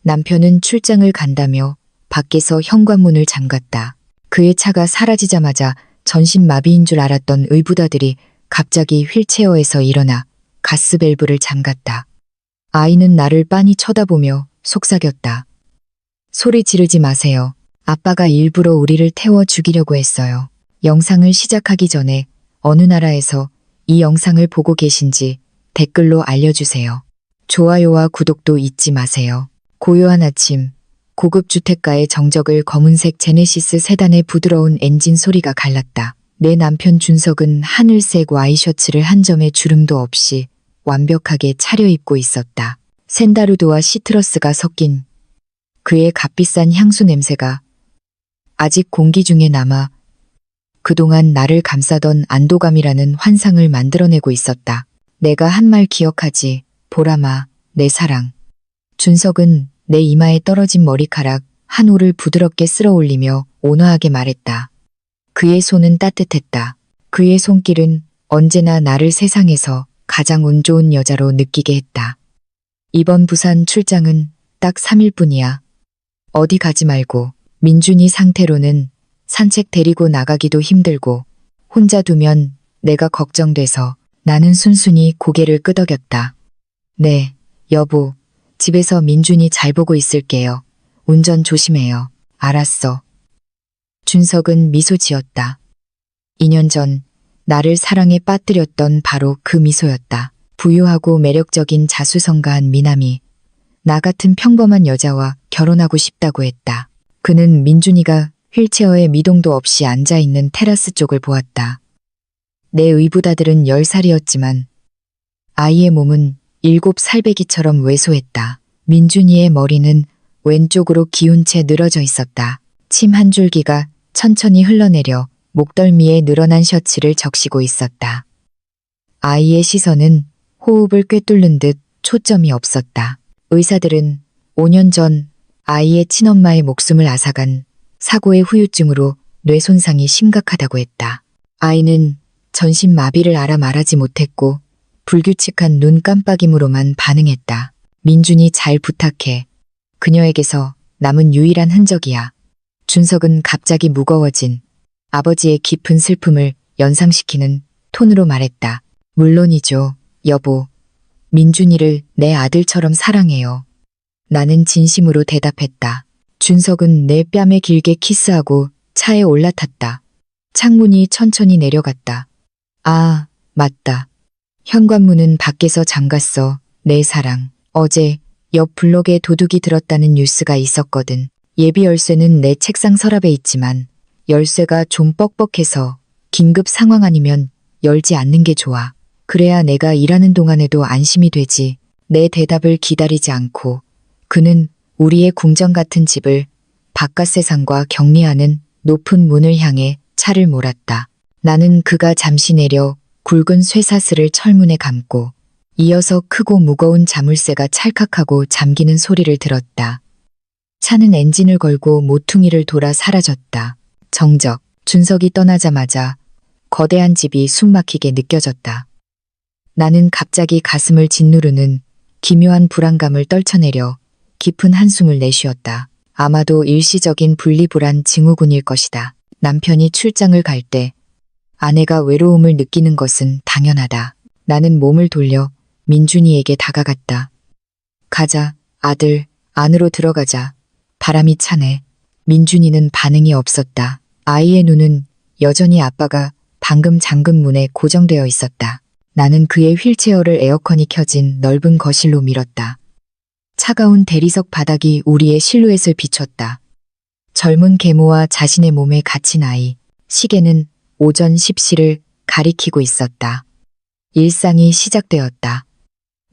남편은 출장을 간다며 밖에서 현관문을 잠갔다. 그의 차가 사라지자마자 전신마비인 줄 알았던 의붓아들이 갑자기 휠체어에서 일어나 가스밸브를 잠갔다. 아이는 나를 빤히 쳐다보며 속삭였다. 소리 지르지 마세요. 아빠가 일부러 우리를 태워 죽이려고 했어요. 영상을 시작하기 전에 어느 나라에서 이 영상을 보고 계신지 댓글로 알려주세요. 좋아요와 구독도 잊지 마세요. 고요한 아침, 고급 주택가의 정적을 검은색 제네시스 세단의 부드러운 엔진 소리가 갈랐다. 내 남편 준석은 하늘색 와이셔츠를 한 점의 주름도 없이 완벽하게 차려입고 있었다. 샌다루드와 시트러스가 섞인 그의 값비싼 향수 냄새가 아직 공기 중에 남아 그동안 나를 감싸던 안도감이라는 환상을 만들어내고 있었다. 내가 한 말 기억하지, 보라마, 내 사랑. 준석은 내 이마에 떨어진 머리카락 한 올을 부드럽게 쓸어 올리며 온화하게 말했다. 그의 손은 따뜻했다. 그의 손길은 언제나 나를 세상에서 가장 운 좋은 여자로 느끼게 했다. 이번 부산 출장은 딱 3일뿐이야. 어디 가지 말고. 민준이 상태로는 산책 데리고 나가기도 힘들고 혼자 두면 내가 걱정돼서 나는 순순히 고개를 끄덕였다. 네, 여보. 집에서 민준이 잘 보고 있을게요. 운전 조심해요. 알았어. 준석은 미소 지었다. 2년 전 나를 사랑에 빠뜨렸던 바로 그 미소였다. 부유하고 매력적인 자수성가한 미남이 나 같은 평범한 여자와 결혼하고 싶다고 했다. 그는 민준이가 휠체어에 미동도 없이 앉아있는 테라스 쪽을 보았다. 내 의붓아들은 10살이었지만 아이의 몸은 7살배기처럼 왜소했다. 민준이의 머리는 왼쪽으로 기운 채 늘어져 있었다. 침 한 줄기가 천천히 흘러내려 목덜미에 늘어난 셔츠를 적시고 있었다. 아이의 시선은 호흡을 꿰뚫는 듯 초점이 없었다. 의사들은 5년 전 아이의 친엄마의 목숨을 앗아간 사고의 후유증으로 뇌 손상이 심각하다고 했다. 아이는 전신 마비를 알아 말하지 못했고 불규칙한 눈 깜빡임으로만 반응했다. 민준이 잘 부탁해. 그녀에게서 남은 유일한 흔적이야. 준석은 갑자기 무거워진 아버지의 깊은 슬픔을 연상시키는 톤으로 말했다. 물론이죠, 여보. 민준이를 내 아들처럼 사랑해요. 나는 진심으로 대답했다. 준석은 내 뺨에 길게 키스하고 차에 올라탔다. 창문이 천천히 내려갔다. 아, 맞다. 현관문은 밖에서 잠갔어. 내 사랑. 어제 옆 블록에 도둑이 들었다는 뉴스가 있었거든. 예비 열쇠는 내 책상 서랍에 있지만 열쇠가 좀 뻑뻑해서 긴급 상황 아니면 열지 않는 게 좋아. 그래야 내가 일하는 동안에도 안심이 되지. 내 대답을 기다리지 않고 그는 우리의 궁전 같은 집을 바깥 세상과 격리하는 높은 문을 향해 차를 몰았다. 나는 그가 잠시 내려 굵은 쇠사슬을 철문에 감고 이어서 크고 무거운 자물쇠가 찰칵하고 잠기는 소리를 들었다. 차는 엔진을 걸고 모퉁이를 돌아 사라졌다. 정적, 준석이 떠나자마자 거대한 집이 숨막히게 느껴졌다. 나는 갑자기 가슴을 짓누르는 기묘한 불안감을 떨쳐내려 깊은 한숨을 내쉬었다. 아마도 일시적인 분리불안 증후군일 것이다. 남편이 출장을 갈 때 아내가 외로움을 느끼는 것은 당연하다. 나는 몸을 돌려 민준이에게 다가갔다. 가자, 아들, 안으로 들어가자. 바람이 차네. 민준이는 반응이 없었다. 아이의 눈은 여전히 아빠가 방금 잠근 문에 고정되어 있었다. 나는 그의 휠체어를 에어컨이 켜진 넓은 거실로 밀었다. 차가운 대리석 바닥이 우리의 실루엣을 비췄다. 젊은 계모와 자신의 몸에 갇힌 아이, 시계는 오전 10시를 가리키고 있었다. 일상이 시작되었다.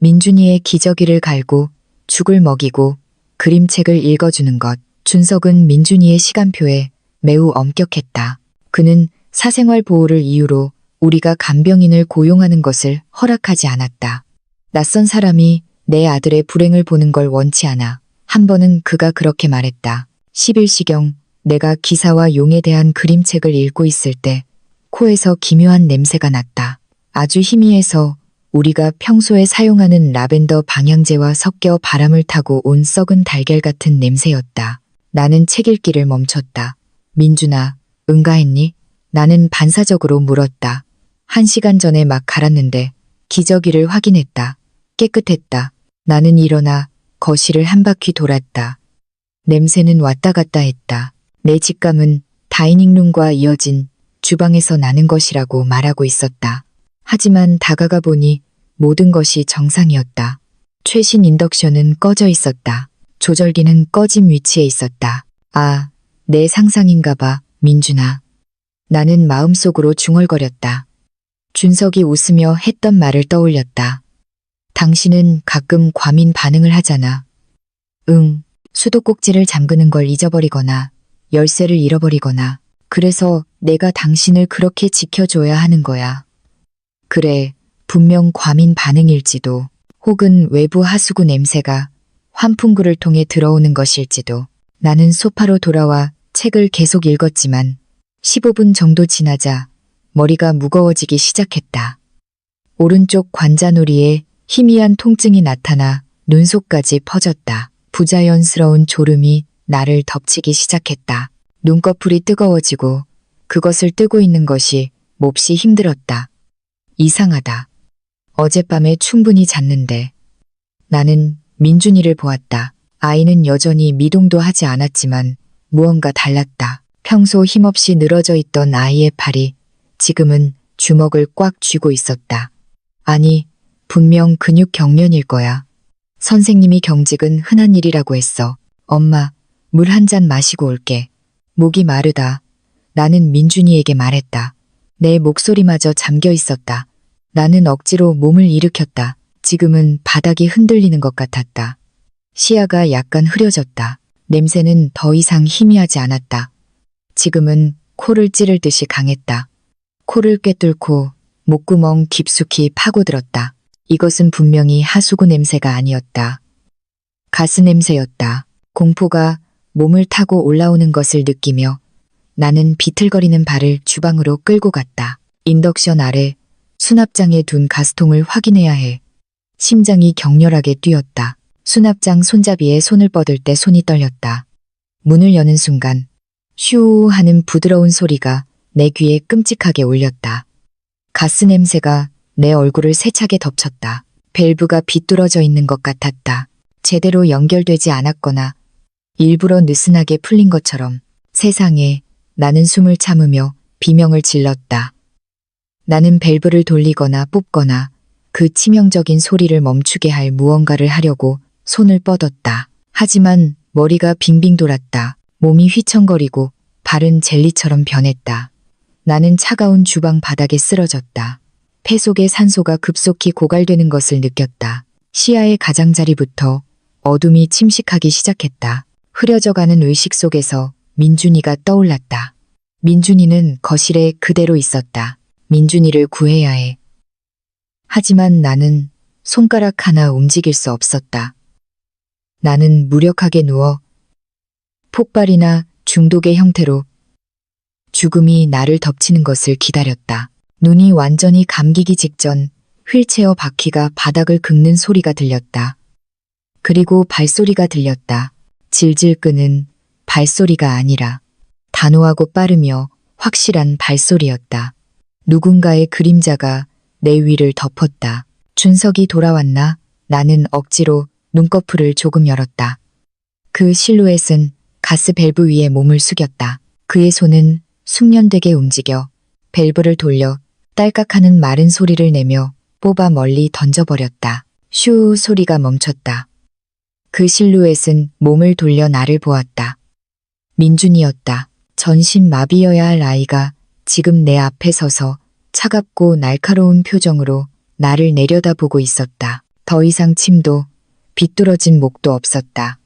민준이의 기저귀를 갈고 죽을 먹이고 그림책을 읽어주는 것. 준석은 민준이의 시간표에 매우 엄격했다. 그는 사생활 보호를 이유로 우리가 간병인을 고용하는 것을 허락하지 않았다. 낯선 사람이 내 아들의 불행을 보는 걸 원치 않아. 한 번은 그가 그렇게 말했다. 11시경 내가 기사와 용에 대한 그림책을 읽고 있을 때 코에서 기묘한 냄새가 났다. 아주 희미해서 우리가 평소에 사용하는 라벤더 방향제와 섞여 바람을 타고 온 썩은 달걀 같은 냄새였다. 나는 책 읽기를 멈췄다. 민준아, 응가했니? 나는 반사적으로 물었다. 1시간 전에 막 갈았는데 기저귀를 확인했다. 깨끗했다. 나는 일어나 거실을 한 바퀴 돌았다. 냄새는 왔다 갔다 했다. 내 직감은 다이닝룸과 이어진 주방에서 나는 것이라고 말하고 있었다. 하지만 다가가 보니 모든 것이 정상이었다. 최신 인덕션은 꺼져 있었다. 조절기는 꺼진 위치에 있었다. 아, 내 상상인가 봐, 민준아. 나는 마음속으로 중얼거렸다. 준석이 웃으며 했던 말을 떠올렸다. 당신은 가끔 과민 반응을 하잖아. 응, 수도꼭지를 잠그는 걸 잊어버리거나 열쇠를 잃어버리거나 그래서 내가 당신을 그렇게 지켜줘야 하는 거야. 그래, 분명 과민 반응일지도 혹은 외부 하수구 냄새가 환풍구를 통해 들어오는 것일지도. 나는 소파로 돌아와 책을 계속 읽었지만 15분 정도 지나자 머리가 무거워지기 시작했다. 오른쪽 관자놀이에 희미한 통증이 나타나 눈속까지 퍼졌다. 부자연스러운 졸음이 나를 덮치기 시작했다. 눈꺼풀이 뜨거워지고 그것을 뜨고 있는 것이 몹시 힘들었다. 이상하다. 어젯밤에 충분히 잤는데. 나는 민준이를 보았다. 아이는 여전히 미동도 하지 않았지만 무언가 달랐다. 평소 힘없이 늘어져 있던 아이의 팔이 지금은 주먹을 꽉 쥐고 있었다. 아니, 분명 근육 경련일 거야. 선생님이 경직은 흔한 일이라고 했어. 엄마, 물 한 잔 마시고 올게. 목이 마르다. 나는 민준이에게 말했다. 내 목소리마저 잠겨 있었다. 나는 억지로 몸을 일으켰다. 지금은 바닥이 흔들리는 것 같았다. 시야가 약간 흐려졌다. 냄새는 더 이상 희미하지 않았다. 지금은 코를 찌를 듯이 강했다. 코를 꿰뚫고 목구멍 깊숙이 파고들었다. 이것은 분명히 하수구 냄새가 아니었다. 가스 냄새였다. 공포가 몸을 타고 올라오는 것을 느끼며 나는 비틀거리는 발을 주방으로 끌고 갔다. 인덕션 아래 수납장에 둔 가스통을 확인해야 해. 심장이 격렬하게 뛰었다. 수납장 손잡이에 손을 뻗을 때 손이 떨렸다. 문을 여는 순간 슈 하는 부드러운 소리가 내 귀에 끔찍하게 울렸다. 가스 냄새가 내 얼굴을 세차게 덮쳤다. 밸브가 비뚤어져 있는 것 같았다. 제대로 연결되지 않았거나 일부러 느슨하게 풀린 것처럼. 세상에, 나는 숨을 참으며 비명을 질렀다. 나는 밸브를 돌리거나 뽑거나 그 치명적인 소리를 멈추게 할 무언가를 하려고 손을 뻗었다. 하지만 머리가 빙빙 돌았다. 몸이 휘청거리고 발은 젤리처럼 변했다. 나는 차가운 주방 바닥에 쓰러졌다. 폐 속의 산소가 급속히 고갈되는 것을 느꼈다. 시야의 가장자리부터 어둠이 침식하기 시작했다. 흐려져가는 의식 속에서 민준이가 떠올랐다. 민준이는 거실에 그대로 있었다. 민준이를 구해야 해. 하지만 나는 손가락 하나 움직일 수 없었다. 나는 무력하게 누워 폭발이나 중독의 형태로 죽음이 나를 덮치는 것을 기다렸다. 눈이 완전히 감기기 직전 휠체어 바퀴가 바닥을 긁는 소리가 들렸다. 그리고 발소리가 들렸다. 질질 끄는 발소리가 아니라 단호하고 빠르며 확실한 발소리였다. 누군가의 그림자가 내 위를 덮었다. 준석이 돌아왔나? 나는 억지로 눈꺼풀을 조금 열었다. 그 실루엣은 가스 밸브 위에 몸을 숙였다. 그의 손은 숙련되게 움직여 밸브를 돌려 딸깍하는 마른 소리를 내며 뽑아 멀리 던져버렸다. 슈 소리가 멈췄다. 그 실루엣은 몸을 돌려 나를 보았다. 민준이었다. 전신마비여야 할 아이가 지금 내 앞에 서서 차갑고 날카로운 표정으로 나를 내려다보고 있었다. 더 이상 침도 비뚤어진 목도 없었다.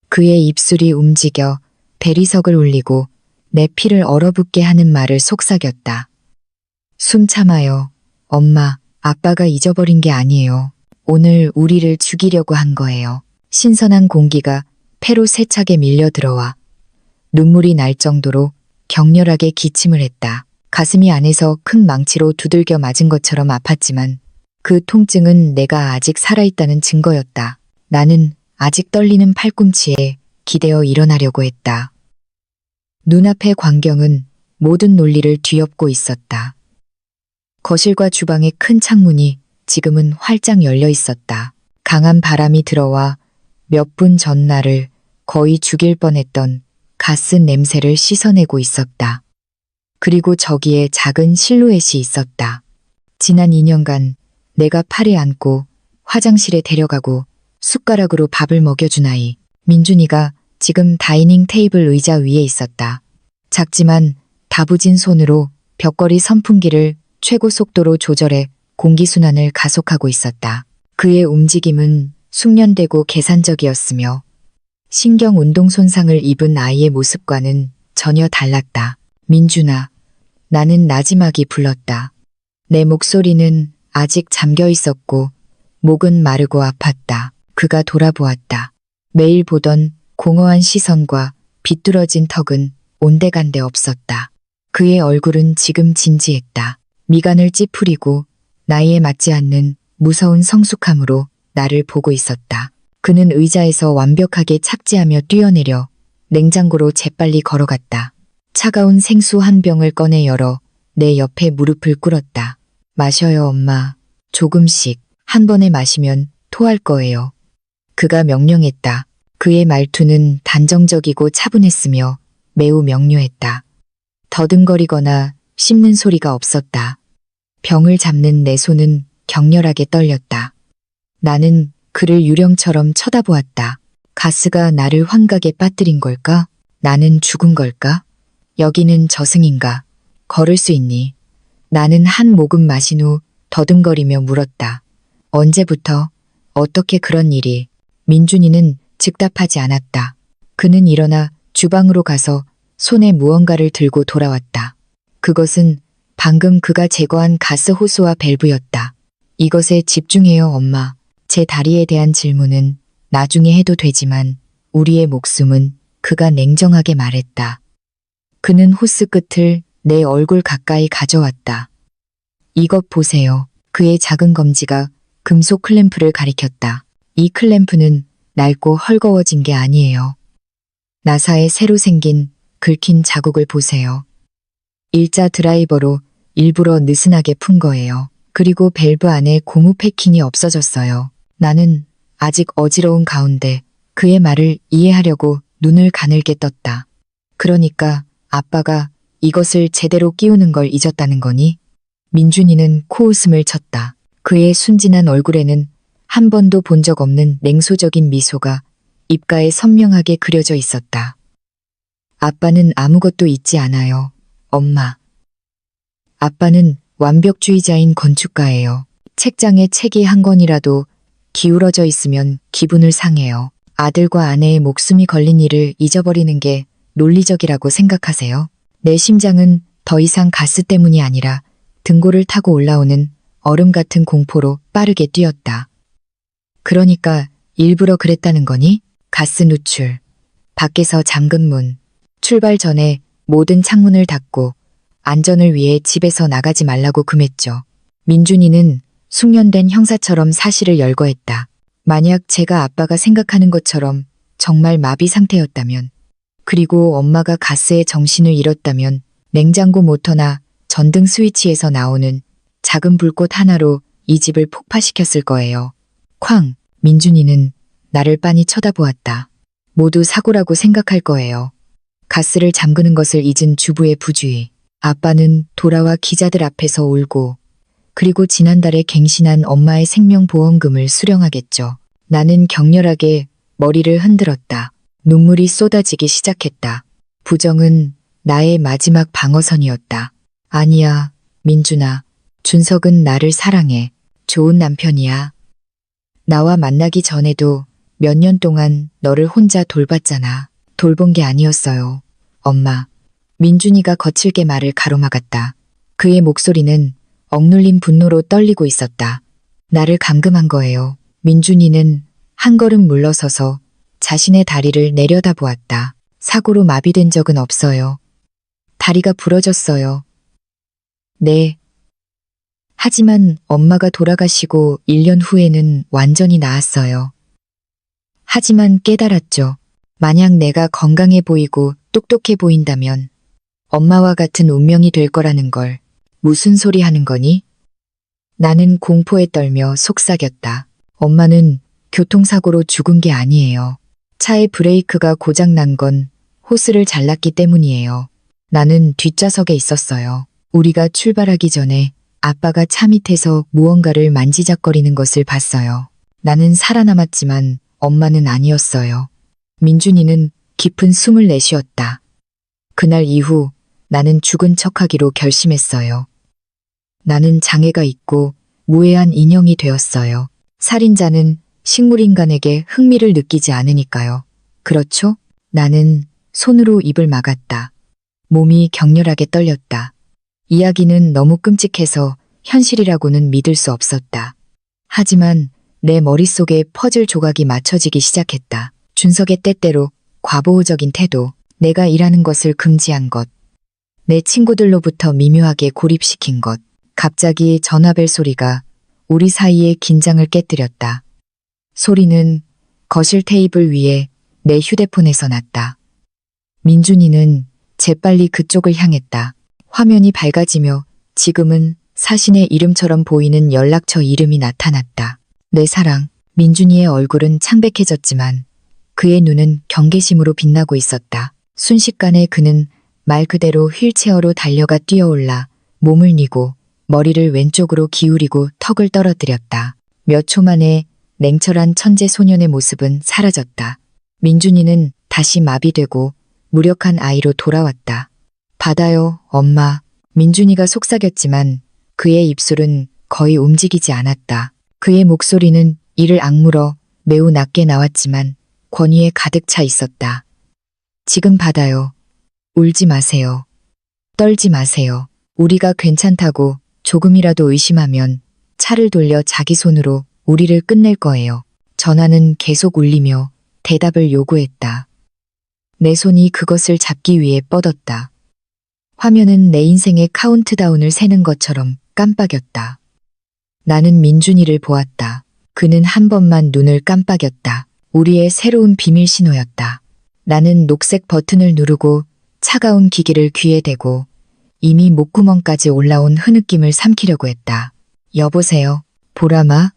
그의 입술이 움직여 대리석을 울리고 내 피를 얼어붙게 하는 말을 속삭였다. 숨 참아요. 엄마, 아빠가 잊어버린 게 아니에요. 오늘 우리를 죽이려고 한 거예요. 신선한 공기가 폐로 세차게 밀려 들어와 눈물이 날 정도로 격렬하게 기침을 했다. 가슴이 안에서 큰 망치로 두들겨 맞은 것처럼 아팠지만 그 통증은 내가 아직 살아있다는 증거였다. 나는 아직 떨리는 팔꿈치에 기대어 일어나려고 했다. 눈앞의 광경은 모든 논리를 뒤엎고 있었다. 거실과 주방의 큰 창문이 지금은 활짝 열려 있었다. 강한 바람이 들어와 몇 분 전 나를 거의 죽일 뻔했던 가스 냄새를 씻어내고 있었다. 그리고 저기에 작은 실루엣이 있었다. 지난 2년간 내가 팔에 안고 화장실에 데려가고 숟가락으로 밥을 먹여준 아이, 민준이가 지금 다이닝 테이블 의자 위에 있었다. 작지만 다부진 손으로 벽걸이 선풍기를 최고 속도로 조절해 공기순환을 가속하고 있었다. 그의 움직임은 숙련되고 계산적이었으며 신경 운동 손상을 입은 아이의 모습과는 전혀 달랐다. 민준아, 나는 나지막이 불렀다. 내 목소리는 아직 잠겨 있었고 목은 마르고 아팠다. 그가 돌아보았다. 매일 보던 공허한 시선과 비뚤어진 턱은 온데간데 없었다. 그의 얼굴은 지금 진지했다. 미간을 찌푸리고 나이에 맞지 않는 무서운 성숙함으로 나를 보고 있었다. 그는 의자에서 완벽하게 착지하며 뛰어내려 냉장고로 재빨리 걸어갔다. 차가운 생수 한 병을 꺼내 열어 내 옆에 무릎을 꿇었다. 마셔요, 엄마. 조금씩. 한 번에 마시면 토할 거예요. 그가 명령했다. 그의 말투는 단정적이고 차분했으며 매우 명료했다. 더듬거리거나 씹는 소리가 없었다. 병을 잡는 내 손은 격렬하게 떨렸다. 나는 그를 유령처럼 쳐다보았다. 가스가 나를 환각에 빠뜨린 걸까? 나는 죽은 걸까? 여기는 저승인가? 걸을 수 있니? 나는 한 모금 마신 후 더듬거리며 물었다. 언제부터? 어떻게 그런 일이? 민준이는 즉답하지 않았다. 그는 일어나 주방으로 가서 손에 무언가를 들고 돌아왔다. 그것은 방금 그가 제거한 가스 호스와 밸브였다. 이것에 집중해요, 엄마. 제 다리에 대한 질문은 나중에 해도 되지만 우리의 목숨은, 그가 냉정하게 말했다. 그는 호스 끝을 내 얼굴 가까이 가져왔다. 이것 보세요. 그의 작은 검지가 금속 클램프를 가리켰다. 이 클램프는 낡고 헐거워진 게 아니에요. 나사에 새로 생긴 긁힌 자국을 보세요. 일자 드라이버로 일부러 느슨하게 푼 거예요. 그리고 밸브 안에 고무 패킹이 없어졌어요. 나는 아직 어지러운 가운데 그의 말을 이해하려고 눈을 가늘게 떴다. 그러니까 아빠가 이것을 제대로 끼우는 걸 잊었다는 거니? 민준이는 코웃음을 쳤다. 그의 순진한 얼굴에는 한 번도 본 적 없는 냉소적인 미소가 입가에 선명하게 그려져 있었다. 아빠는 아무것도 잊지 않아요, 엄마. 아빠는 완벽주의자인 건축가예요. 책장에 책이 한 권이라도 기울어져 있으면 기분을 상해요. 아들과 아내의 목숨이 걸린 일을 잊어버리는 게 논리적이라고 생각하세요? 내 심장은 더 이상 가스 때문이 아니라 등골을 타고 올라오는 얼음 같은 공포로 빠르게 뛰었다. 그러니까 일부러 그랬다는 거니? 가스 누출, 밖에서 잠근 문, 출발 전에 모든 창문을 닫고 안전을 위해 집에서 나가지 말라고 금했죠. 민준이는 숙련된 형사처럼 사실을 열거했다. 만약 제가 아빠가 생각하는 것처럼 정말 마비 상태였다면, 그리고 엄마가 가스에 정신을 잃었다면 냉장고 모터나 전등 스위치에서 나오는 작은 불꽃 하나로 이 집을 폭파시켰을 거예요. 쾅! 민준이는 나를 빤히 쳐다보았다. 모두 사고라고 생각할 거예요. 가스를 잠그는 것을 잊은 주부의 부주의. 아빠는 돌아와 기자들 앞에서 울고, 그리고 지난달에 갱신한 엄마의 생명보험금을 수령하겠죠. 나는 격렬하게 머리를 흔들었다. 눈물이 쏟아지기 시작했다. 부정은 나의 마지막 방어선이었다. 아니야, 민준아. 준석은 나를 사랑해. 좋은 남편이야. 나와 만나기 전에도 몇 년 동안 너를 혼자 돌봤잖아. 돌본 게 아니었어요, 엄마. 민준이가 거칠게 말을 가로막았다. 그의 목소리는 억눌린 분노로 떨리고 있었다. 나를 감금한 거예요. 민준이는 한 걸음 물러서서 자신의 다리를 내려다보았다. 사고로 마비된 적은 없어요. 다리가 부러졌어요. 네. 하지만 엄마가 돌아가시고 1년 후에는 완전히 나았어요. 하지만 깨달았죠. 만약 내가 건강해 보이고 똑똑해 보인다면 엄마와 같은 운명이 될 거라는 걸. 무슨 소리 하는 거니? 나는 공포에 떨며 속삭였다. 엄마는 교통사고로 죽은 게 아니에요. 차의 브레이크가 고장난 건 호스를 잘랐기 때문이에요. 나는 뒷좌석에 있었어요. 우리가 출발하기 전에 아빠가 차 밑에서 무언가를 만지작거리는 것을 봤어요. 나는 살아남았지만 엄마는 아니었어요. 민준이는 깊은 숨을 내쉬었다. 그날 이후 나는 죽은 척하기로 결심했어요. 나는 장애가 있고 무해한 인형이 되었어요. 살인자는 식물인간에게 흥미를 느끼지 않으니까요. 그렇죠? 나는 손으로 입을 막았다. 몸이 격렬하게 떨렸다. 이야기는 너무 끔찍해서 현실이라고는 믿을 수 없었다. 하지만 내 머릿속에 퍼즐 조각이 맞춰지기 시작했다. 준석의 때때로 과보호적인 태도, 내가 일하는 것을 금지한 것, 내 친구들로부터 미묘하게 고립시킨 것, 갑자기 전화벨 소리가 우리 사이의 긴장을 깨뜨렸다. 소리는 거실 테이블 위에 내 휴대폰에서 났다. 민준이는 재빨리 그쪽을 향했다. 화면이 밝아지며 지금은 사신의 이름처럼 보이는 연락처 이름이 나타났다. 내 사랑, 민준이의 얼굴은 창백해졌지만 그의 눈은 경계심으로 빛나고 있었다. 순식간에 그는 말 그대로 휠체어로 달려가 뛰어올라 몸을 뉘고 머리를 왼쪽으로 기울이고 턱을 떨어뜨렸다. 몇 초 만에 냉철한 천재 소년의 모습은 사라졌다. 민준이는 다시 마비되고 무력한 아이로 돌아왔다. 받아요, 엄마. 민준이가 속삭였지만 그의 입술은 거의 움직이지 않았다. 그의 목소리는 이를 악물어 매우 낮게 나왔지만 권위에 가득 차 있었다. 지금 받아요. 울지 마세요. 떨지 마세요. 우리가 괜찮다고 조금이라도 의심하면 차를 돌려 자기 손으로 우리를 끝낼 거예요. 전화는 계속 울리며 대답을 요구했다. 내 손이 그것을 잡기 위해 뻗었다. 화면은 내 인생의 카운트다운을 세는 것처럼 깜빡였다. 나는 민준이를 보았다. 그는 한 번만 눈을 깜빡였다. 우리의 새로운 비밀 신호였다. 나는 녹색 버튼을 누르고 차가운 기기를 귀에 대고 이미 목구멍까지 올라온 흐느낌을 삼키려고 했다. 여보세요, 보람아?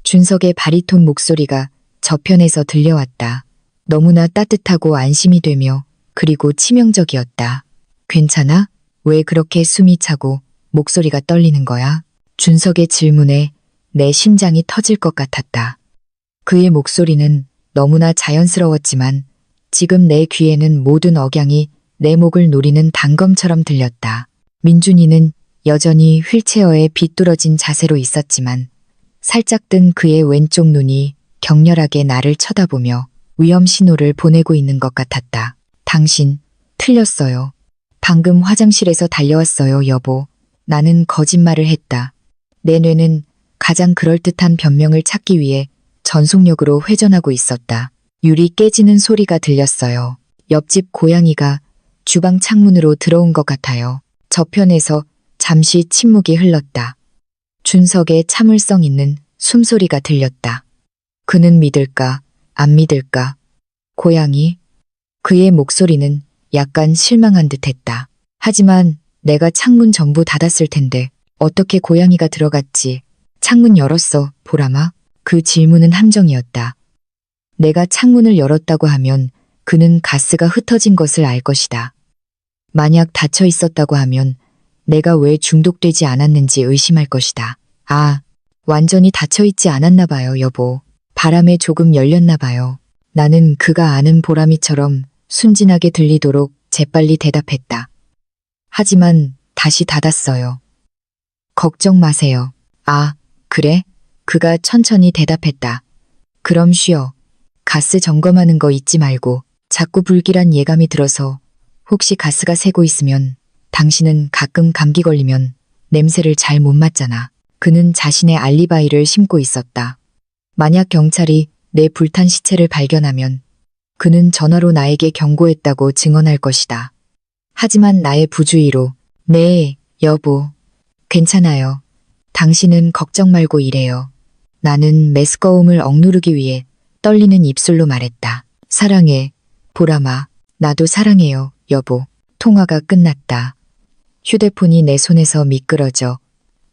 준석의 바리톤 목소리가 저편에서 들려왔다. 너무나 따뜻하고 안심이 되며 그리고 치명적이었다. 괜찮아? 왜 그렇게 숨이 차고 목소리가 떨리는 거야? 준석의 질문에 내 심장이 터질 것 같았다. 그의 목소리는 너무나 자연스러웠지만 지금 내 귀에는 모든 억양이 내 목을 노리는 단검처럼 들렸다. 민준이는 여전히 휠체어에 비뚤어진 자세로 있었지만 살짝 뜬 그의 왼쪽 눈이 격렬하게 나를 쳐다보며 위험 신호를 보내고 있는 것 같았다. 당신, 틀렸어요. 방금 화장실에서 달려왔어요, 여보. 나는 거짓말을 했다. 내 뇌는 가장 그럴듯한 변명을 찾기 위해 전속력으로 회전하고 있었다. 유리 깨지는 소리가 들렸어요. 옆집 고양이가 주방 창문으로 들어온 것 같아요. 저편에서 잠시 침묵이 흘렀다. 준석의 참을성 있는 숨소리가 들렸다. 그는 믿을까, 안 믿을까? 고양이? 그의 목소리는 약간 실망한 듯했다. 하지만 내가 창문 전부 닫았을 텐데 어떻게 고양이가 들어갔지? 창문 열었어, 보람아? 그 질문은 함정이었다. 내가 창문을 열었다고 하면 그는 가스가 흩어진 것을 알 것이다. 만약 닫혀 있었다고 하면 내가 왜 중독되지 않았는지 의심할 것이다. 아, 완전히 닫혀 있지 않았나 봐요, 여보. 바람에 조금 열렸나 봐요. 나는 그가 아는 보람이처럼 순진하게 들리도록 재빨리 대답했다. 하지만 다시 닫았어요. 걱정 마세요. 아, 그래? 그가 천천히 대답했다. 그럼 쉬어. 가스 점검하는 거 잊지 말고. 자꾸 불길한 예감이 들어서 혹시 가스가 새고 있으면 당신은 가끔 감기 걸리면 냄새를 잘 못 맡잖아. 그는 자신의 알리바이를 심고 있었다. 만약 경찰이 내 불탄 시체를 발견하면 그는 전화로 나에게 경고했다고 증언할 것이다. 하지만 나의 부주의로 네, 여보. 괜찮아요. 당신은 걱정 말고 일해요. 나는 메스꺼움을 억누르기 위해 떨리는 입술로 말했다. 사랑해, 보람아. 나도 사랑해요, 여보. 통화가 끝났다. 휴대폰이 내 손에서 미끄러져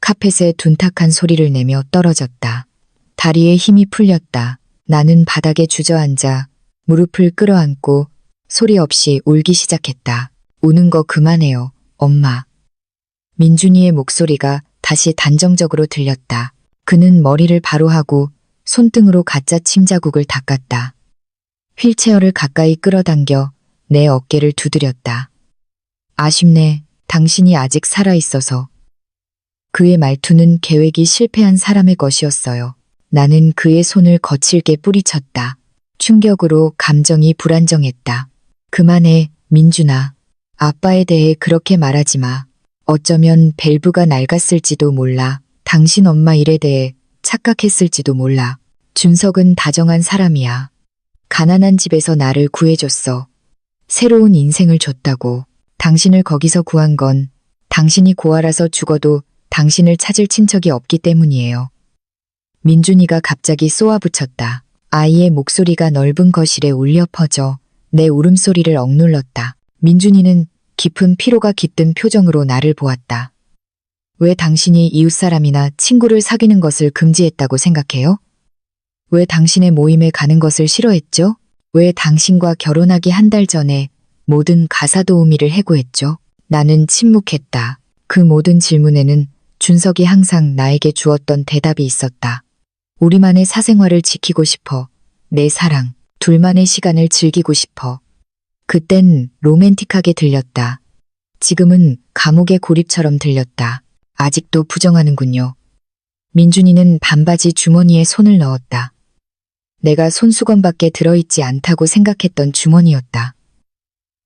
카펫에 둔탁한 소리를 내며 떨어졌다. 다리에 힘이 풀렸다. 나는 바닥에 주저앉아 무릎을 끌어안고 소리 없이 울기 시작했다. 우는 거 그만해요, 엄마. 민준이의 목소리가 다시 단정적으로 들렸다. 그는 머리를 바로 하고 손등으로 가짜 침 자국을 닦았다. 휠체어를 가까이 끌어당겨 내 어깨를 두드렸다. 아쉽네, 당신이 아직 살아있어서. 그의 말투는 계획이 실패한 사람의 것이었어요. 나는 그의 손을 거칠게 뿌리쳤다. 충격으로 감정이 불안정했다. 그만해, 민준아. 아빠에 대해 그렇게 말하지 마. 어쩌면 밸브가 낡았을지도 몰라. 당신 엄마 일에 대해 착각했을지도 몰라. 준석은 다정한 사람이야. 가난한 집에서 나를 구해줬어. 새로운 인생을 줬다고. 당신을 거기서 구한 건 당신이 고아라서 죽어도 당신을 찾을 친척이 없기 때문이에요. 민준이가 갑자기 쏘아붙였다. 아이의 목소리가 넓은 거실에 울려 퍼져 내 울음소리를 억눌렀다. 민준이는 깊은 피로가 깃든 표정으로 나를 보았다. 왜 당신이 이웃사람이나 친구를 사귀는 것을 금지했다고 생각해요? 왜 당신의 모임에 가는 것을 싫어했죠? 왜 당신과 결혼하기 한 달 전에 모든 가사도우미를 해고했죠? 나는 침묵했다. 그 모든 질문에는 준석이 항상 나에게 주었던 대답이 있었다. 우리만의 사생활을 지키고 싶어. 내 사랑, 둘만의 시간을 즐기고 싶어. 그땐 로맨틱하게 들렸다. 지금은 감옥의 고립처럼 들렸다. 아직도 부정하는군요. 민준이는 반바지 주머니에 손을 넣었다. 내가 손수건밖에 들어있지 않다고 생각했던 주머니였다.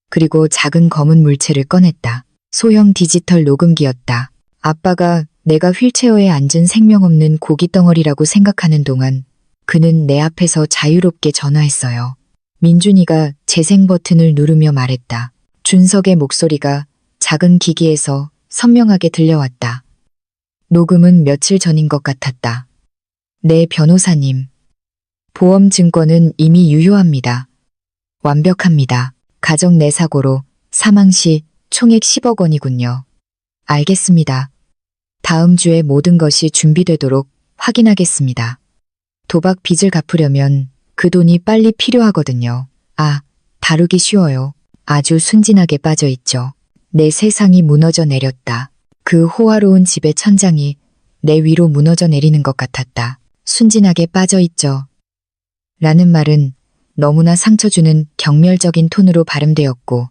그리고 작은 검은 물체를 꺼냈다. 소형 디지털 녹음기였다. 아빠가 내가 휠체어에 앉은 생명 없는 고기 덩어리라고 생각하는 동안 그는 내 앞에서 자유롭게 전화했어요. 민준이가 재생 버튼을 누르며 말했다. 준석의 목소리가 작은 기기에서 선명하게 들려왔다. 녹음은 며칠 전인 것 같았다. 네, 변호사님. 보험 증권은 이미 유효합니다. 완벽합니다. 가정 내 사고로 사망 시 총액 10억 원이군요. 알겠습니다. 다음 주에 모든 것이 준비되도록 확인하겠습니다. 도박 빚을 갚으려면 그 돈이 빨리 필요하거든요. 아, 다루기 쉬워요. 아주 순진하게 빠져 있죠. 내 세상이 무너져 내렸다. 그 호화로운 집의 천장이 내 위로 무너져 내리는 것 같았다. 순진하게 빠져 있죠. 라는 말은 너무나 상처 주는 경멸적인 톤으로 발음되었고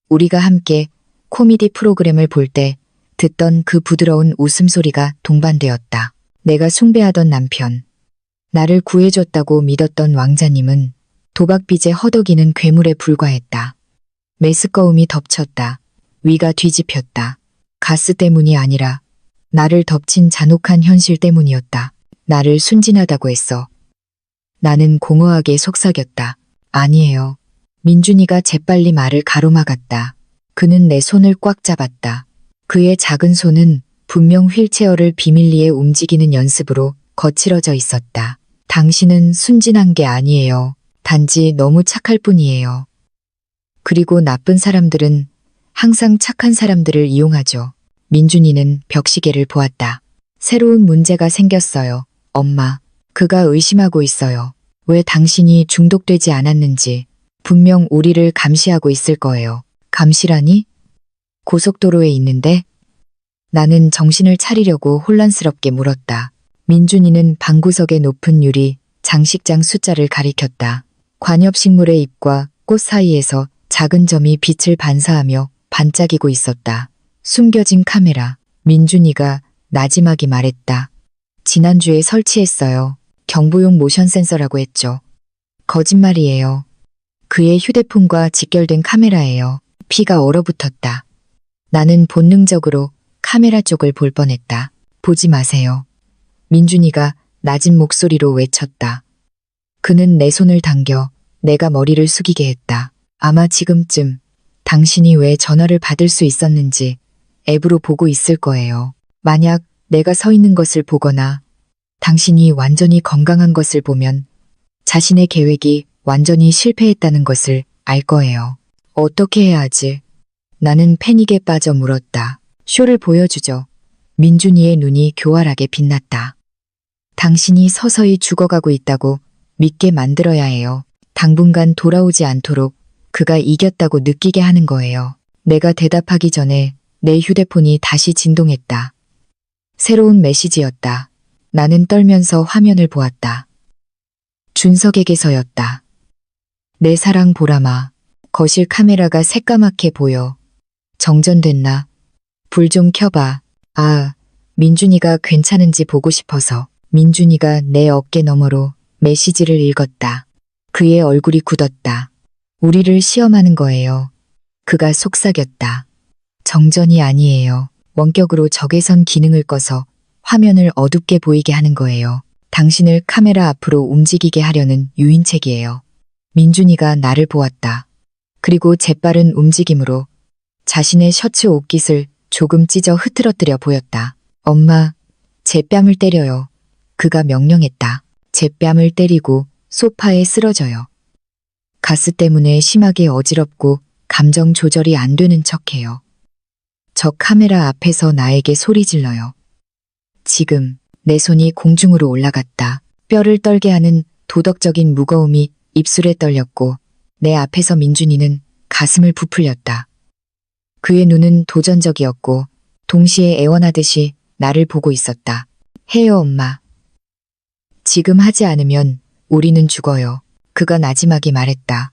우리가 함께 코미디 프로그램을 볼 때 듣던 그 부드러운 웃음소리가 동반되었다. 내가 숭배하던 남편, 나를 구해줬다고 믿었던 왕자님은 도박빚에 허덕이는 괴물에 불과했다. 메스꺼움이 덮쳤다. 위가 뒤집혔다. 가스 때문이 아니라 나를 덮친 잔혹한 현실 때문이었다. 나를 순진하다고 했어. 나는 공허하게 속삭였다. 아니에요. 민준이가 재빨리 말을 가로막았다. 그는 내 손을 꽉 잡았다. 그의 작은 손은 분명 휠체어를 비밀리에 움직이는 연습으로 거칠어져 있었다. 당신은 순진한 게 아니에요. 단지 너무 착할 뿐이에요. 그리고 나쁜 사람들은 항상 착한 사람들을 이용하죠. 민준이는 벽시계를 보았다. 새로운 문제가 생겼어요. 엄마. 그가 의심하고 있어요. 왜 당신이 중독되지 않았는지. 분명 우리를 감시하고 있을 거예요. 감시라니? 고속도로에 있는데? 나는 정신을 차리려고 혼란스럽게 물었다. 민준이는 방구석의 높은 유리, 장식장 숫자를 가리켰다. 관엽식물의 잎과 꽃 사이에서 작은 점이 빛을 반사하며 반짝이고 있었다. 숨겨진 카메라. 민준이가 나지막이 말했다. 지난주에 설치했어요. 경보용 모션 센서라고 했죠. 거짓말이에요. 그의 휴대폰과 직결된 카메라예요. 피가 얼어붙었다. 나는 본능적으로 카메라 쪽을 볼 뻔했다. 보지 마세요. 민준이가 낮은 목소리로 외쳤다. 그는 내 손을 당겨 내가 머리를 숙이게 했다. 아마 지금쯤 당신이 왜 전화를 받을 수 있었는지 앱으로 보고 있을 거예요. 만약 내가 서 있는 것을 보거나 당신이 완전히 건강한 것을 보면 자신의 계획이 완전히 실패했다는 것을 알 거예요. 어떻게 해야 하지? 나는 패닉에 빠져 물었다. 쇼를 보여주죠. 민준이의 눈이 교활하게 빛났다. 당신이 서서히 죽어가고 있다고 믿게 만들어야 해요. 당분간 돌아오지 않도록 그가 이겼다고 느끼게 하는 거예요. 내가 대답하기 전에 내 휴대폰이 다시 진동했다. 새로운 메시지였다. 나는 떨면서 화면을 보았다. 준석에게서였다. 내 사랑 보람아. 거실 카메라가 새까맣게 보여. 정전됐나? 불 좀 켜봐. 아, 민준이가 괜찮은지 보고 싶어서. 민준이가 내 어깨 너머로 메시지를 읽었다. 그의 얼굴이 굳었다. 우리를 시험하는 거예요. 그가 속삭였다. 정전이 아니에요. 원격으로 적외선 기능을 꺼서 화면을 어둡게 보이게 하는 거예요. 당신을 카메라 앞으로 움직이게 하려는 유인책이에요. 민준이가 나를 보았다. 그리고 재빠른 움직임으로 자신의 셔츠 옷깃을 조금 찢어 흐트러뜨려 보였다. 엄마, 제 뺨을 때려요. 그가 명령했다. 제 뺨을 때리고 소파에 쓰러져요. 가스 때문에 심하게 어지럽고 감정 조절이 안 되는 척해요. 저 카메라 앞에서 나에게 소리 질러요. 지금 내 손이 공중으로 올라갔다. 뼈를 떨게 하는 도덕적인 무거움이 입술에 떨렸고 내 앞에서 민준이는 가슴을 부풀렸다. 그의 눈은 도전적이었고 동시에 애원하듯이 나를 보고 있었다. 해요 엄마. 지금 하지 않으면 우리는 죽어요. 그가 나지막이 말했다.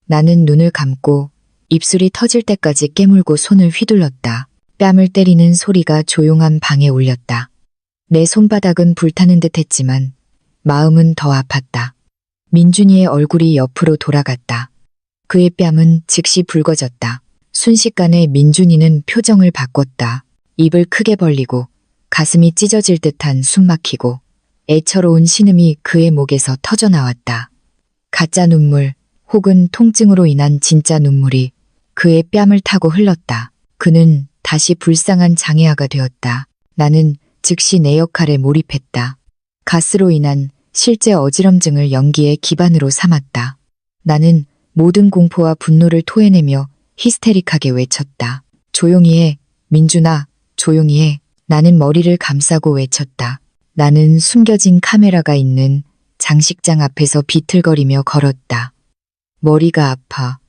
나는 눈을 감고 입술이 터질 때까지 깨물고 손을 휘둘렀다. 뺨을 때리는 소리가 조용한 방에 울렸다. 내 손바닥은 불타는 듯 했지만 마음은 더 아팠다. 민준이의 얼굴이 옆으로 돌아갔다. 그의 뺨은 즉시 붉어졌다. 순식간에 민준이는 표정을 바꿨다. 입을 크게 벌리고 가슴이 찢어질 듯한 숨 막히고 애처로운 신음이 그의 목에서 터져나왔다. 가짜 눈물 혹은 통증으로 인한 진짜 눈물이 그의 뺨을 타고 흘렀다. 그는 다시 불쌍한 장애아가 되었다. 나는 즉시 내 역할에 몰입했다. 가스로 인한 실제 어지럼증을 연기의 기반으로 삼았다. 나는 모든 공포와 분노를 토해내며 히스테릭하게 외쳤다. 조용히 해, 민준아, 조용히 해. 나는 머리를 감싸고 외쳤다. 나는 숨겨진 카메라가 있는 장식장 앞에서 비틀거리며 걸었다. 머리가 아파.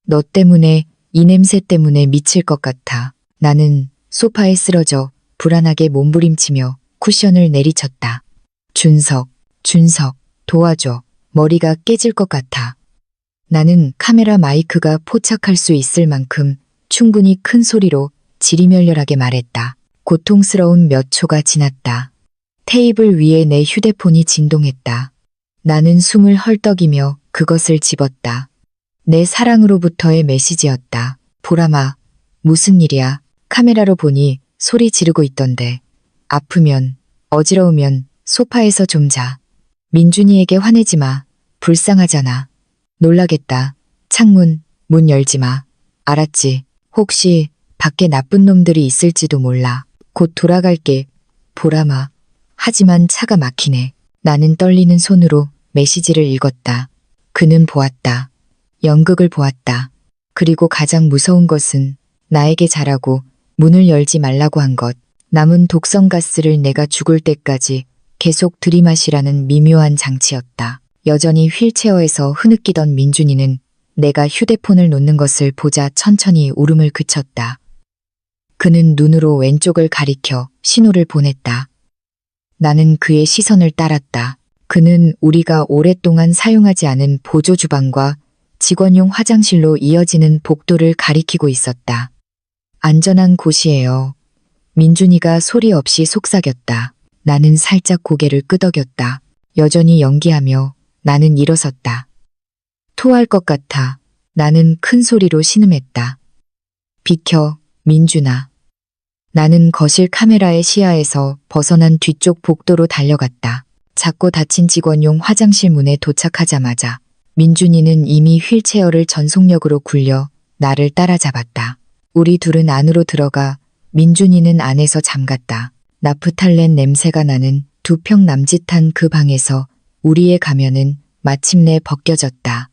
너 때문에, 이 냄새 때문에 미칠 것 같아. 나는 소파에 쓰러져 불안하게 몸부림치며 쿠션을 내리쳤다. 준석, 도와줘. 머리가 깨질 것 같아. 나는 카메라 마이크가 포착할 수 있을 만큼 충분히 큰 소리로 지리멸렬하게 말했다. 고통스러운 몇 초가 지났다. 테이블 위에 내 휴대폰이 진동했다. 나는 숨을 헐떡이며 그것을 집었다. 내 사랑으로부터의 메시지였다. 보람아, 무슨 일이야? 카메라로 보니 소리 지르고 있던데. 아프면, 어지러우면 소파에서 좀 자. 민준이에게 화내지 마. 불쌍하잖아. 놀라겠다. 창문, 문 열지 마. 알았지? 혹시 밖에 나쁜 놈들이 있을지도 몰라. 곧 돌아갈게. 보람아. 하지만 차가 막히네. 나는 떨리는 손으로 메시지를 읽었다. 그는 보았다. 연극을 보았다. 그리고 가장 무서운 것은 나에게 자라고 문을 열지 말라고 한 것. 남은 독성가스를 내가 죽을 때까지 계속 들이마시라는 미묘한 장치였다. 여전히 휠체어에서 흐느끼던 민준이는 내가 휴대폰을 놓는 것을 보자 천천히 울음을 그쳤다. 그는 눈으로 왼쪽을 가리켜 신호를 보냈다. 나는 그의 시선을 따랐다. 그는 우리가 오랫동안 사용하지 않은 보조 주방과 직원용 화장실로 이어지는 복도를 가리키고 있었다. 안전한 곳이에요. 민준이가 소리 없이 속삭였다. 나는 살짝 고개를 끄덕였다. 여전히 연기하며 나는 일어섰다. 토할 것 같아. 나는 큰 소리로 신음했다. 비켜, 민준아. 나는 거실 카메라의 시야에서 벗어난 뒤쪽 복도로 달려갔다. 작고 닫힌 직원용 화장실 문에 도착하자마자 민준이는 이미 휠체어를 전속력으로 굴려 나를 따라잡았다. 우리 둘은 안으로 들어가 민준이는 안에서 잠갔다. 나프탈렌 냄새가 나는 두 평 남짓한 그 방에서 우리의 가면은 마침내 벗겨졌다.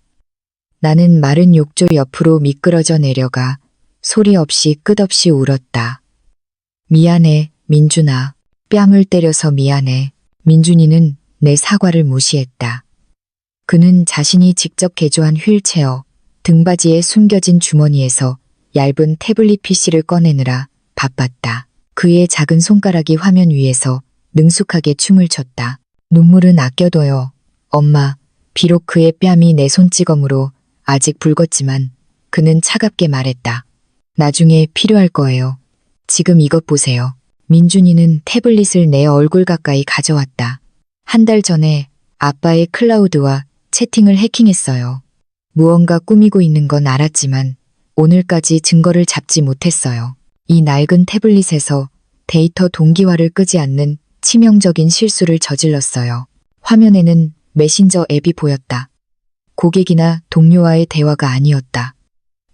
나는 마른 욕조 옆으로 미끄러져 내려가 소리 없이 끝없이 울었다. 미안해, 민준아. 뺨을 때려서 미안해. 민준이는 내 사과를 무시했다. 그는 자신이 직접 개조한 휠체어, 등받이에 숨겨진 주머니에서 얇은 태블릿 PC를 꺼내느라 바빴다. 그의 작은 손가락이 화면 위에서 능숙하게 춤을 췄다. 눈물은 아껴둬요. 엄마, 비록 그의 뺨이 내 손찌검으로 아직 붉었지만 그는 차갑게 말했다. 나중에 필요할 거예요. 지금 이것 보세요. 민준이는 태블릿을 내 얼굴 가까이 가져왔다. 한 달 전에 아빠의 클라우드와 채팅을 해킹했어요. 무언가 꾸미고 있는 건 알았지만 오늘까지 증거를 잡지 못했어요. 이 낡은 태블릿에서 데이터 동기화를 끄지 않는 치명적인 실수를 저질렀어요. 화면에는 메신저 앱이 보였다. 고객이나 동료와의 대화가 아니었다.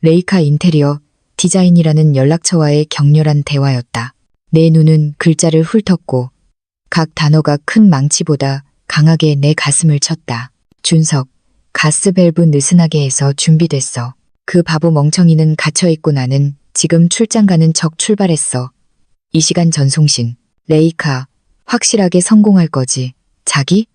레이카 인테리어 디자인이라는 연락처와의 격렬한 대화였다. 내 눈은 글자를 훑었고 각 단어가 큰 망치보다 강하게 내 가슴을 쳤다. 준석, 가스밸브 느슨하게 해서 준비됐어. 그 바보 멍청이는 갇혀있고 나는 지금 출장 가는 척 출발했어. 이 시간 전송신. 레이카, 확실하게 성공할 거지. 자기?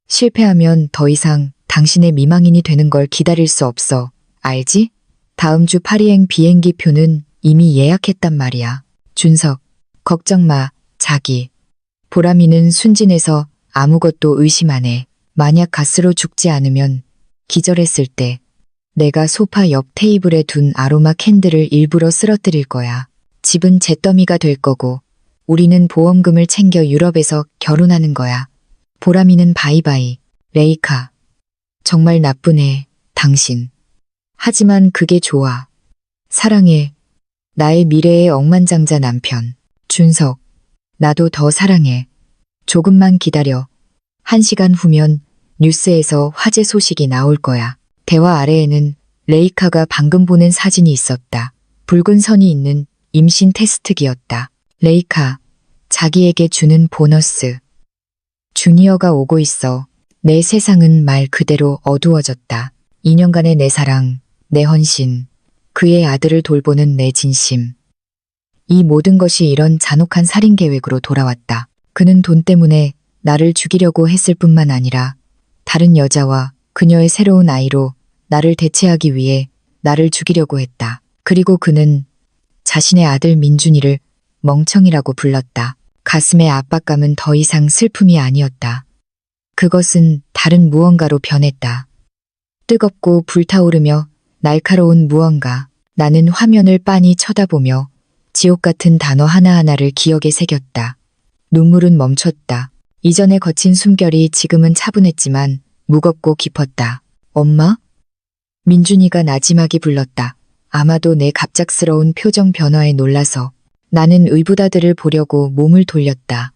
실패하면 더 이상 당신의 미망인이 되는 걸 기다릴 수 없어. 알지? 다음 주 파리행 비행기 표는 이미 예약했단 말이야. 준석, 걱정 마, 자기. 보람이는 순진해서 아무것도 의심 안 해. 만약 가스로 죽지 않으면 기절했을 때 내가 소파 옆 테이블에 둔 아로마 캔들을 일부러 쓰러뜨릴 거야. 집은 잿더미가 될 거고 우리는 보험금을 챙겨 유럽에서 결혼하는 거야. 보람이는 바이바이. 레이카. 정말 나쁜 애, 당신. 하지만 그게 좋아. 사랑해. 나의 미래의 억만장자 남편. 준석. 나도 더 사랑해. 조금만 기다려. 1시간 후면 뉴스에서 화재 소식이 나올 거야. 대화 아래에는 레이카가 방금 보낸 사진이 있었다. 붉은 선이 있는 임신 테스트기였다. 레이카, 자기에게 주는 보너스. 주니어가 오고 있어. 내 세상은 말 그대로 어두워졌다. 2년간의 내 사랑, 내 헌신, 그의 아들을 돌보는 내 진심. 이 모든 것이 이런 잔혹한 살인 계획으로 돌아왔다. 그는 돈 때문에 나를 죽이려고 했을 뿐만 아니라 다른 여자와 그녀의 새로운 아이로 나를 대체하기 위해 나를 죽이려고 했다. 그리고 그는 자신의 아들 민준이를 멍청이라고 불렀다. 가슴의 압박감은 더 이상 슬픔이 아니었다. 그것은 다른 무언가로 변했다. 뜨겁고 불타오르며 날카로운 무언가. 나는 화면을 빤히 쳐다보며 지옥 같은 단어 하나하나를 기억에 새겼다. 눈물은 멈췄다. 이전에 거친 숨결이 지금은 차분했지만 무겁고 깊었다. 엄마? 민준이가 나지막이 불렀다. 아마도 내 갑작스러운 표정 변화에 놀라서 나는 의붓아들을 보려고 몸을 돌렸다.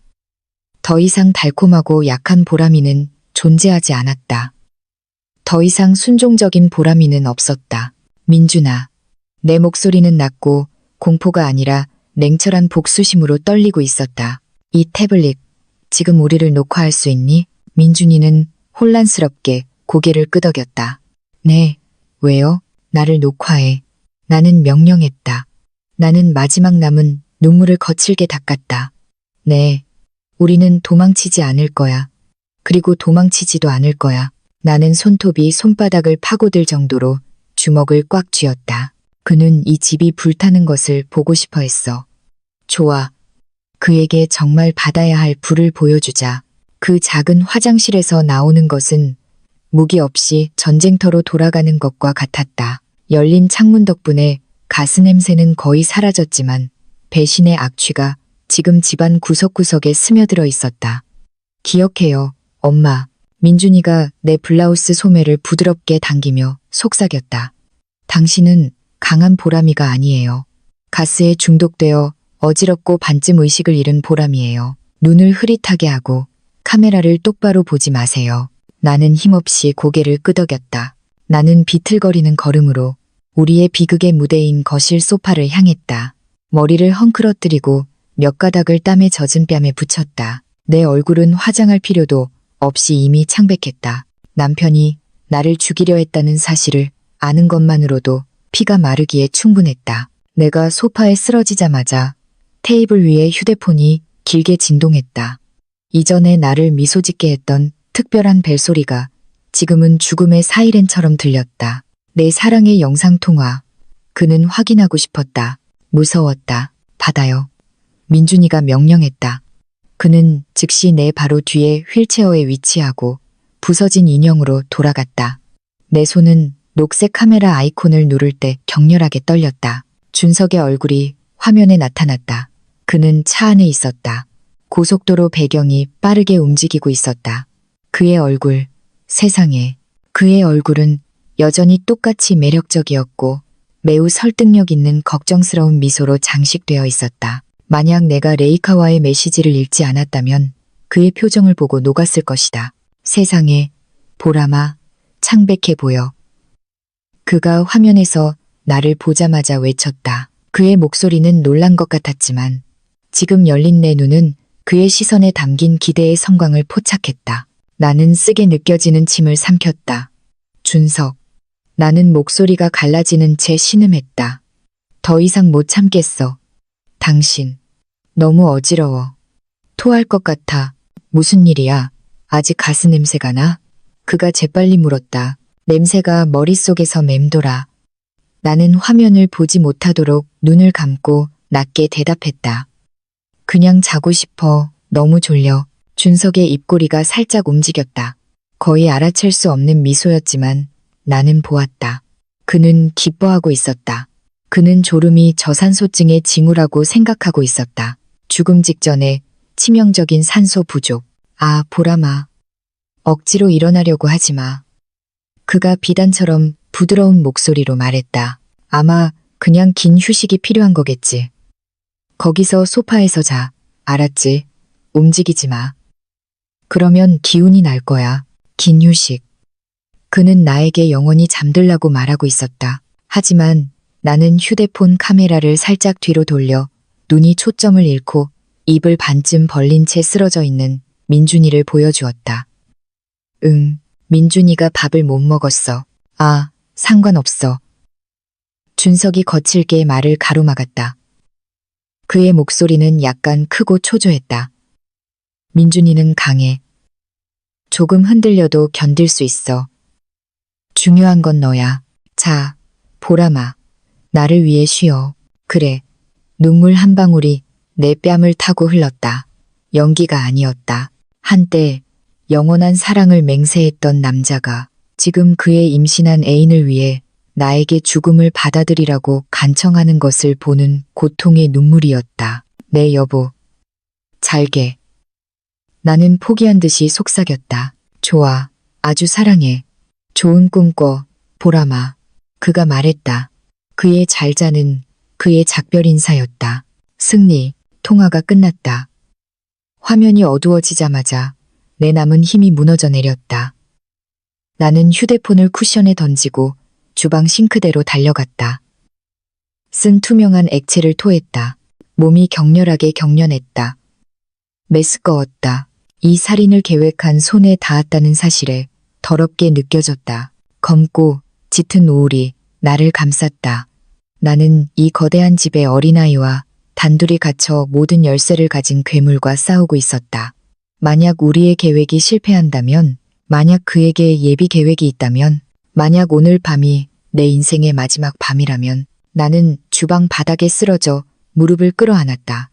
더 이상 달콤하고 약한 보람이는 존재하지 않았다. 더 이상 순종적인 보람이는 없었다. 민준아, 내 목소리는 낮고 공포가 아니라 냉철한 복수심으로 떨리고 있었다. 이 태블릿, 지금 우리를 녹화할 수 있니? 민준이는 혼란스럽게 고개를 끄덕였다. 네, 왜요? 나를 녹화해. 나는 명령했다. 나는 마지막 남은 눈물을 거칠게 닦았다. 네, 우리는 도망치지 않을 거야. 그리고 도망치지도 않을 거야. 나는 손톱이 손바닥을 파고들 정도로 주먹을 꽉 쥐었다. 그는 이 집이 불타는 것을 보고 싶어 했어. 좋아. 그에게 정말 받아야 할 불을 보여주자. 그 작은 화장실에서 나오는 것은 무기 없이 전쟁터로 돌아가는 것과 같았다. 열린 창문 덕분에 가스 냄새는 거의 사라졌지만 배신의 악취가 지금 집안 구석구석에 스며들어 있었다. 기억해요, 엄마. 민준이가 내 블라우스 소매를 부드럽게 당기며 속삭였다. 당신은 강한 보람이가 아니에요. 가스에 중독되어 어지럽고 반쯤 의식을 잃은 보람이에요. 눈을 흐릿하게 하고 카메라를 똑바로 보지 마세요. 나는 힘없이 고개를 끄덕였다. 나는 비틀거리는 걸음으로 우리의 비극의 무대인 거실 소파를 향했다. 머리를 헝클어뜨리고 몇 가닥을 땀에 젖은 뺨에 붙였다. 내 얼굴은 화장할 필요도 없이 이미 창백했다. 남편이 나를 죽이려 했다는 사실을 아는 것만으로도 피가 마르기에 충분했다. 내가 소파에 쓰러지자마자 테이블 위에 휴대폰이 길게 진동했다. 이전에 나를 미소 짓게 했던 특별한 벨소리가 지금은 죽음의 사이렌처럼 들렸다. 내 사랑의 영상통화. 그는 확인하고 싶었다. 무서웠다. 받아요. 민준이가 명령했다. 그는 즉시 내 바로 뒤에 휠체어에 위치하고 부서진 인형으로 돌아갔다. 내 손은 녹색 카메라 아이콘을 누를 때 격렬하게 떨렸다. 준석의 얼굴이 화면에 나타났다. 그는 차 안에 있었다. 고속도로 배경이 빠르게 움직이고 있었다. 그의 얼굴, 세상에. 그의 얼굴은 여전히 똑같이 매력적이었고 매우 설득력 있는 걱정스러운 미소로 장식되어 있었다. 만약 내가 레이카와의 메시지를 읽지 않았다면 그의 표정을 보고 녹았을 것이다. 세상에, 보라마, 창백해 보여. 그가 화면에서 나를 보자마자 외쳤다. 그의 목소리는 놀란 것 같았지만 지금 열린 내 눈은 그의 시선에 담긴 기대의 성광을 포착했다. 나는 쓰게 느껴지는 침을 삼켰다. 준석. 나는 목소리가 갈라지는 채 신음했다. 더 이상 못 참겠어. 당신. 너무 어지러워. 토할 것 같아. 무슨 일이야? 아직 가스 냄새가 나? 그가 재빨리 물었다. 냄새가 머릿속에서 맴돌아. 나는 화면을 보지 못하도록 눈을 감고 낮게 대답했다. 그냥 자고 싶어. 너무 졸려. 준석의 입꼬리가 살짝 움직였다. 거의 알아챌 수 없는 미소였지만 나는 보았다. 그는 기뻐하고 있었다. 그는 졸음이 저산소증의 징후라고 생각하고 있었다. 죽음 직전에 치명적인 산소 부족. 아, 보라마. 억지로 일어나려고 하지 마. 그가 비단처럼 부드러운 목소리로 말했다. 아마 그냥 긴 휴식이 필요한 거겠지. 거기서 소파에서 자. 알았지? 움직이지 마. 그러면 기운이 날 거야. 긴 휴식. 그는 나에게 영원히 잠들라고 말하고 있었다. 하지만 나는 휴대폰 카메라를 살짝 뒤로 돌려 눈이 초점을 잃고 입을 반쯤 벌린 채 쓰러져 있는 민준이를 보여주었다. 응, 민준이가 밥을 못 먹었어. 아, 상관없어. 준석이 거칠게 말을 가로막았다. 그의 목소리는 약간 크고 초조했다. 민준이는 강해. 조금 흔들려도 견딜 수 있어. 중요한 건 너야. 자, 보라마. 나를 위해 쉬어. 그래. 눈물 한 방울이 내 뺨을 타고 흘렀다. 연기가 아니었다. 한때 영원한 사랑을 맹세했던 남자가 지금 그의 임신한 애인을 위해 나에게 죽음을 받아들이라고 간청하는 것을 보는 고통의 눈물이었다. 내 여보. 잘게. 나는 포기한 듯이 속삭였다. 좋아. 아주 사랑해. 좋은 꿈 꿔. 보라마. 그가 말했다. 그의 잘자는 그의 작별 인사였다. 승리. 통화가 끝났다. 화면이 어두워지자마자 내 남은 힘이 무너져 내렸다. 나는 휴대폰을 쿠션에 던지고 주방 싱크대로 달려갔다. 쓴 투명한 액체를 토했다. 몸이 격렬하게 경련했다. 메스꺼웠다. 이 살인을 계획한 손에 닿았다는 사실에 더럽게 느껴졌다. 검고 짙은 우울이 나를 감쌌다. 나는 이 거대한 집의 어린아이와 단둘이 갇혀 모든 열쇠를 가진 괴물과 싸우고 있었다. 만약 우리의 계획이 실패한다면, 만약 그에게 예비 계획이 있다면, 만약 오늘 밤이 내 인생의 마지막 밤이라면 나는 주방 바닥에 쓰러져 무릎을 끌어안았다.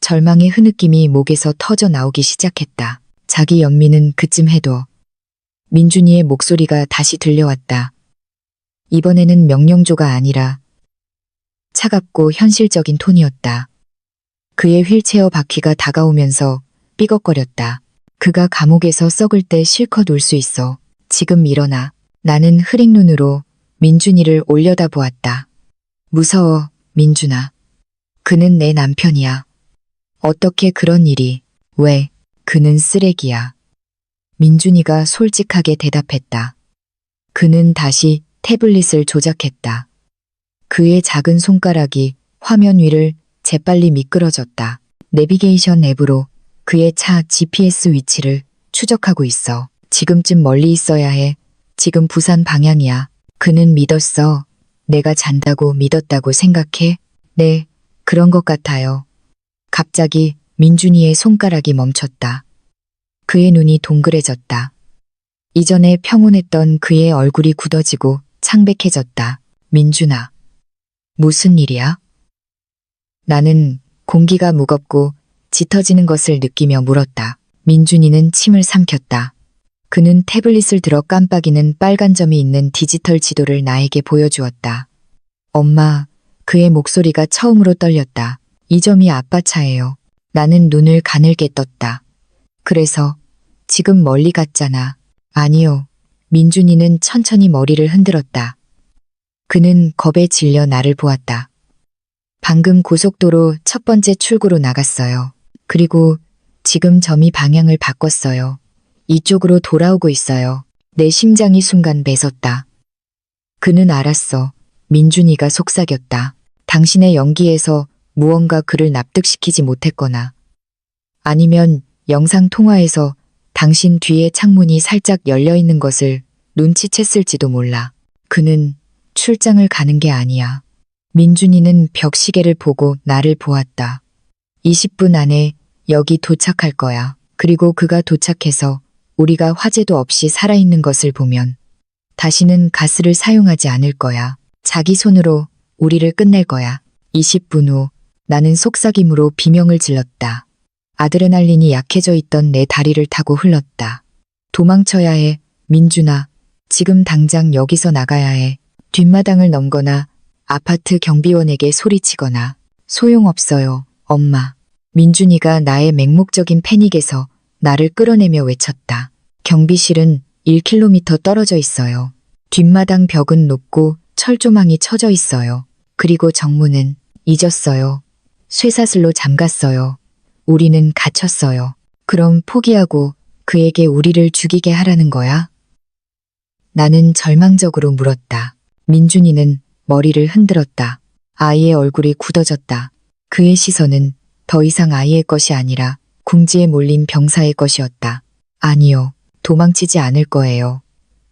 절망의 흐느낌이 목에서 터져 나오기 시작했다. 자기 연민은 그쯤 해둬. 민준이의 목소리가 다시 들려왔다. 이번에는 명령조가 아니라 차갑고 현실적인 톤이었다. 그의 휠체어 바퀴가 다가오면서 삐걱거렸다. 그가 감옥에서 썩을 때 실컷 울 수 있어. 지금 일어나. 나는 흐린 눈으로 민준이를 올려다보았다. 무서워, 민준아. 그는 내 남편이야. 어떻게 그런 일이. 왜? 그는 쓰레기야. 민준이가 솔직하게 대답했다. 그는 다시 태블릿을 조작했다. 그의 작은 손가락이 화면 위를 재빨리 미끄러졌다. 내비게이션 앱으로 그의 차 GPS 위치를 추적하고 있어. 지금쯤 멀리 있어야 해. 지금 부산 방향이야. 그는 믿었어. 내가 잔다고 믿었다고 생각해? 네, 그런 것 같아요. 갑자기 민준이의 손가락이 멈췄다. 그의 눈이 동그래졌다. 이전에 평온했던 그의 얼굴이 굳어지고 창백해졌다. 민준아, 무슨 일이야? 나는 공기가 무겁고 짙어지는 것을 느끼며 물었다. 민준이는 침을 삼켰다. 그는 태블릿을 들어 깜빡이는 빨간 점이 있는 디지털 지도를 나에게 보여주었다. 엄마, 그의 목소리가 처음으로 떨렸다. 이 점이 아빠 차예요. 나는 눈을 가늘게 떴다. 그래서 지금 멀리 갔잖아. 아니요. 민준이는 천천히 머리를 흔들었다. 그는 겁에 질려 나를 보았다. 방금 고속도로 첫 번째 출구로 나갔어요. 그리고 지금 점이 방향을 바꿨어요. 이쪽으로 돌아오고 있어요. 내 심장이 순간 멎었다. 그는 알았어. 민준이가 속삭였다. 당신의 연기에서 무언가 그를 납득시키지 못했거나 아니면 영상 통화에서 당신 뒤에 창문이 살짝 열려 있는 것을 눈치챘을지도 몰라. 그는 출장을 가는 게 아니야. 민준이는 벽시계를 보고 나를 보았다. 20분 안에 여기 도착할 거야. 그리고 그가 도착해서 우리가 화재도 없이 살아있는 것을 보면 다시는 가스를 사용하지 않을 거야. 자기 손으로 우리를 끝낼 거야. 20분 후 나는 속삭임으로 비명을 질렀다. 아드레날린이 약해져 있던 내 다리를 타고 흘렀다. 도망쳐야 해. 민준아, 지금 당장 여기서 나가야 해. 뒷마당을 넘거나 아파트 경비원에게 소리치거나 소용없어요, 엄마. 민준이가 나의 맹목적인 패닉에서 나를 끌어내며 외쳤다. 경비실은 1km 떨어져 있어요. 뒷마당 벽은 높고 철조망이 쳐져 있어요. 그리고 정문은 잊었어요. 쇠사슬로 잠갔어요. 우리는 갇혔어요. 그럼 포기하고 그에게 우리를 죽이게 하라는 거야? 나는 절망적으로 물었다. 민준이는 머리를 흔들었다. 아이의 얼굴이 굳어졌다. 그의 시선은 더 이상 아이의 것이 아니라 궁지에 몰린 병사의 것이었다. 아니요, 도망치지 않을 거예요.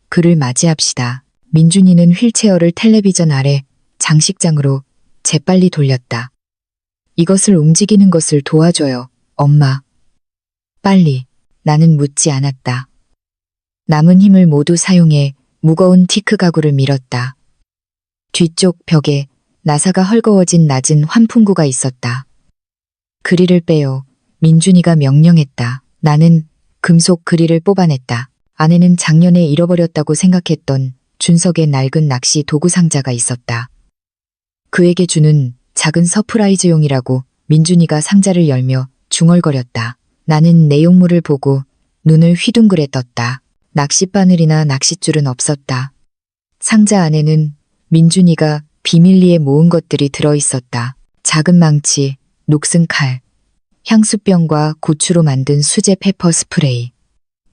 그를 맞이합시다. 민준이는 휠체어를 텔레비전 아래 장식장으로 재빨리 돌렸다. 이것을 움직이는 것을 도와줘요, 엄마. 빨리. 나는 묻지 않았다. 남은 힘을 모두 사용해 무거운 티크 가구를 밀었다. 뒤쪽 벽에 나사가 헐거워진 낮은 환풍구가 있었다. 그릴을 빼요. 민준이가 명령했다. 나는 금속 그릴을 뽑아냈다. 안에는 작년에 잃어버렸다고 생각했던 준석의 낡은 낚시 도구 상자가 있었다. 그에게 주는 작은 서프라이즈용이라고 민준이가 상자를 열며 중얼거렸다. 나는 내용물을 보고 눈을 휘둥그레 떴다. 낚싯바늘이나 낚싯줄은 없었다. 상자 안에는 민준이가 비밀리에 모은 것들이 들어있었다. 작은 망치, 녹슨 칼, 향수병과 고추로 만든 수제 페퍼 스프레이.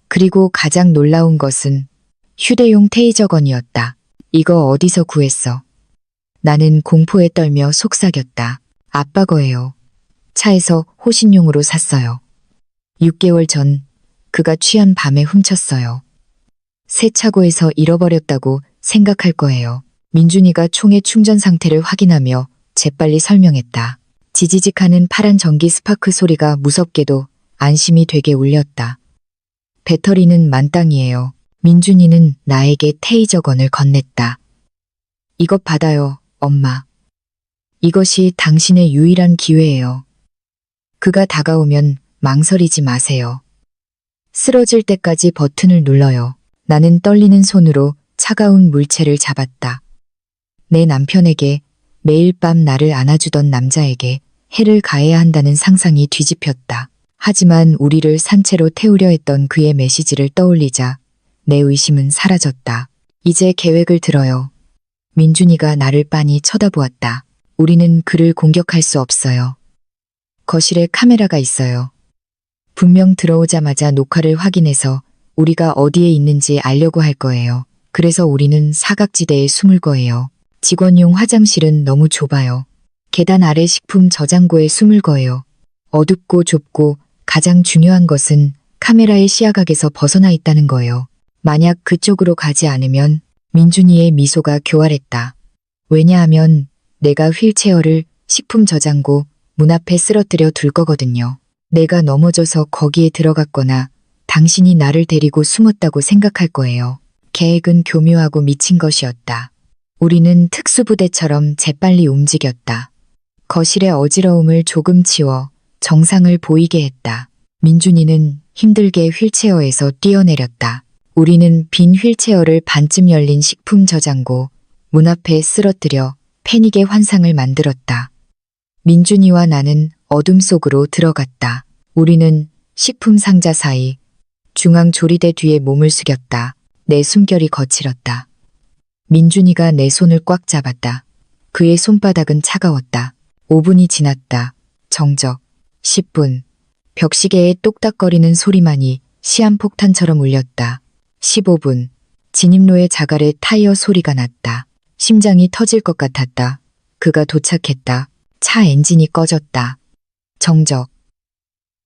그리고 가장 놀라운 것은 휴대용 테이저건이었다. 이거 어디서 구했어? 나는 공포에 떨며 속삭였다. 아빠 거예요. 차에서 호신용으로 샀어요. 6개월 전 그가 취한 밤에 훔쳤어요. 새 차고에서 잃어버렸다고 생각할 거예요. 민준이가 총의 충전 상태를 확인하며 재빨리 설명했다. 지지직하는 파란 전기 스파크 소리가 무섭게도 안심이 되게 울렸다. 배터리는 만땅이에요. 민준이는 나에게 테이저건을 건넸다. 이것 받아요, 엄마. 이것이 당신의 유일한 기회예요. 그가 다가오면 망설이지 마세요. 쓰러질 때까지 버튼을 눌러요. 나는 떨리는 손으로 차가운 물체를 잡았다. 내 남편에게 매일 밤 나를 안아주던 남자에게 해를 가해야 한다는 상상이 뒤집혔다. 하지만 우리를 산채로 태우려 했던 그의 메시지를 떠올리자 내 의심은 사라졌다. 이제 계획을 들어요. 민준이가 나를 빤히 쳐다보았다. 우리는 그를 공격할 수 없어요. 거실에 카메라가 있어요. 분명 들어오자마자 녹화를 확인해서 우리가 어디에 있는지 알려고 할 거예요. 그래서 우리는 사각지대에 숨을 거예요. 직원용 화장실은 너무 좁아요. 계단 아래 식품 저장고에 숨을 거예요. 어둡고 좁고 가장 중요한 것은 카메라의 시야각에서 벗어나 있다는 거예요. 만약 그쪽으로 가지 않으면 민준이의 미소가 교활했다. 왜냐하면 내가 휠체어를 식품 저장고 문 앞에 쓰러뜨려 둘 거거든요. 내가 넘어져서 거기에 들어갔거나 당신이 나를 데리고 숨었다고 생각할 거예요. 계획은 교묘하고 미친 것이었다. 우리는 특수부대처럼 재빨리 움직였다. 거실의 어지러움을 조금 치워 정상을 보이게 했다. 민준이는 힘들게 휠체어에서 뛰어내렸다. 우리는 빈 휠체어를 반쯤 열린 식품 저장고 문 앞에 쓰러뜨려 패닉의 환상을 만들었다. 민준이와 나는 어둠 속으로 들어갔다. 우리는 식품 상자 사이 중앙 조리대 뒤에 몸을 숙였다. 내 숨결이 거칠었다. 민준이가 내 손을 꽉 잡았다. 그의 손바닥은 차가웠다. 5분이 지났다. 정적. 10분. 벽시계의 똑딱거리는 소리만이 시한폭탄처럼 울렸다. 15분. 진입로의 자갈의 타이어 소리가 났다. 심장이 터질 것 같았다. 그가 도착했다. 차 엔진이 꺼졌다. 정적.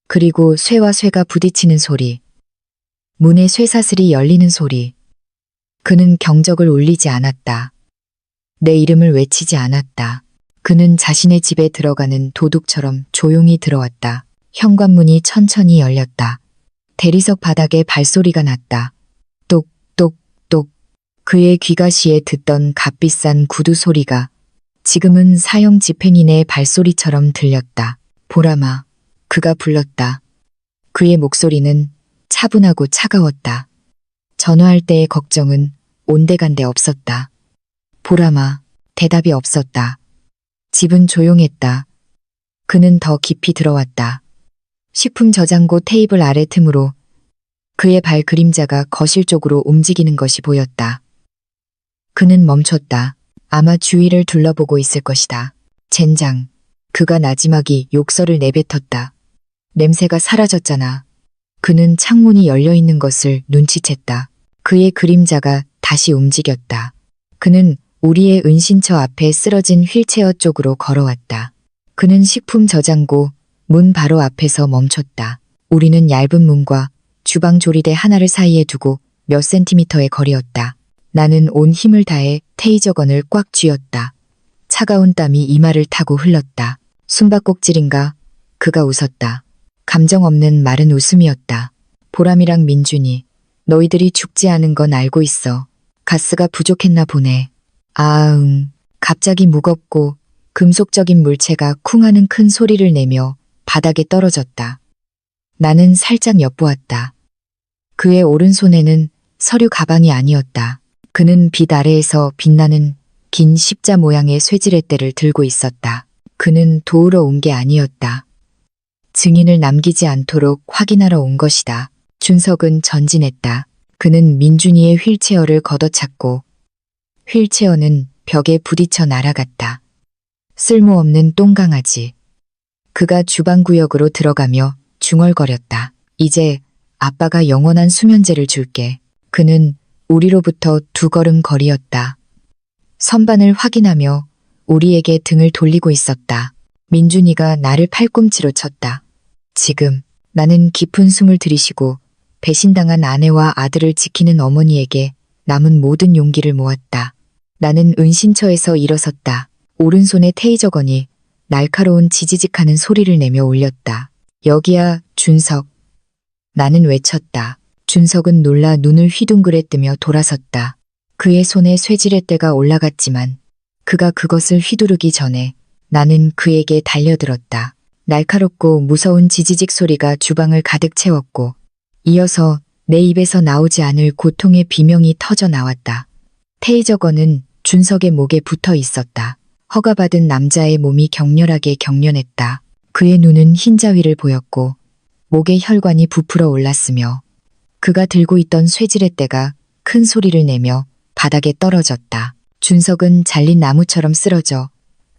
그리고 쇠와 쇠가 부딪히는 소리. 문의 쇠사슬이 열리는 소리. 그는 경적을 울리지 않았다. 내 이름을 외치지 않았다. 그는 자신의 집에 들어가는 도둑처럼 조용히 들어왔다. 현관문이 천천히 열렸다. 대리석 바닥에 발소리가 났다. 똑똑똑. 그의 귀가시에 듣던 값비싼 구두 소리가 지금은 사형 집행인의 발소리처럼 들렸다. 보라마. 그가 불렀다. 그의 목소리는 차분하고 차가웠다. 전화할 때의 걱정은 온데간데 없었다. 보라마. 대답이 없었다. 집은 조용했다. 그는 더 깊이 들어왔다. 식품 저장고 테이블 아래 틈으로 그의 발 그림자가 거실 쪽으로 움직이는 것이 보였다. 그는 멈췄다. 아마 주위를 둘러보고 있을 것이다. 젠장. 그가 나지막이 욕설을 내뱉었다. 냄새가 사라졌잖아. 그는 창문이 열려 있는 것을 눈치챘다. 그의 그림자가 다시 움직였다. 그는 우리의 은신처 앞에 쓰러진 휠체어 쪽으로 걸어왔다. 그는 식품 저장고 문 바로 앞에서 멈췄다. 우리는 얇은 문과 주방 조리대 하나를 사이에 두고 몇 센티미터의 거리였다. 나는 온 힘을 다해 테이저건을 꽉 쥐었다. 차가운 땀이 이마를 타고 흘렀다. 숨바꼭질인가? 그가 웃었다. 감정 없는 마른 웃음이었다. 보람이랑 민준이, 너희들이 죽지 않은 건 알고 있어. 가스가 부족했나 보네. 갑자기 무겁고 금속적인 물체가 쿵 하는 큰 소리를 내며 바닥에 떨어졌다. 나는 살짝 엿보았다. 그의 오른손에는 서류 가방이 아니었다. 그는 빛 아래에서 빛나는 긴 십자 모양의 쇠지렛대를 들고 있었다. 그는 도우러 온 게 아니었다. 증인을 남기지 않도록 확인하러 온 것이다. 준석은 전진했다. 그는 민준이의 휠체어를 걷어찼고 휠체어는 벽에 부딪혀 날아갔다. 쓸모없는 똥강아지. 그가 주방구역으로 들어가며 중얼거렸다. 이제 아빠가 영원한 수면제를 줄게. 그는 우리로부터 2걸음 거리였다. 선반을 확인하며 우리에게 등을 돌리고 있었다. 민준이가 나를 팔꿈치로 쳤다. 지금 나는 깊은 숨을 들이쉬고 배신당한 아내와 아들을 지키는 어머니에게 남은 모든 용기를 모았다. 나는 은신처에서 일어섰다. 오른손의 테이저건이 날카로운 지지직하는 소리를 내며 울렸다. 여기야, 준석. 나는 외쳤다. 준석은 놀라 눈을 휘둥그레 뜨며 돌아섰다. 그의 손에 쇠지렛대가 올라갔지만 그가 그것을 휘두르기 전에 나는 그에게 달려들었다. 날카롭고 무서운 지지직 소리가 주방을 가득 채웠고 이어서 내 입에서 나오지 않을 고통의 비명이 터져 나왔다. 테이저건은 준석의 목에 붙어 있었다. 허가받은 남자의 몸이 격렬하게 경련했다. 그의 눈은 흰자위를 보였고 목에 혈관이 부풀어 올랐으며 그가 들고 있던 쇠지렛대가 큰 소리를 내며 바닥에 떨어졌다. 준석은 잘린 나무처럼 쓰러져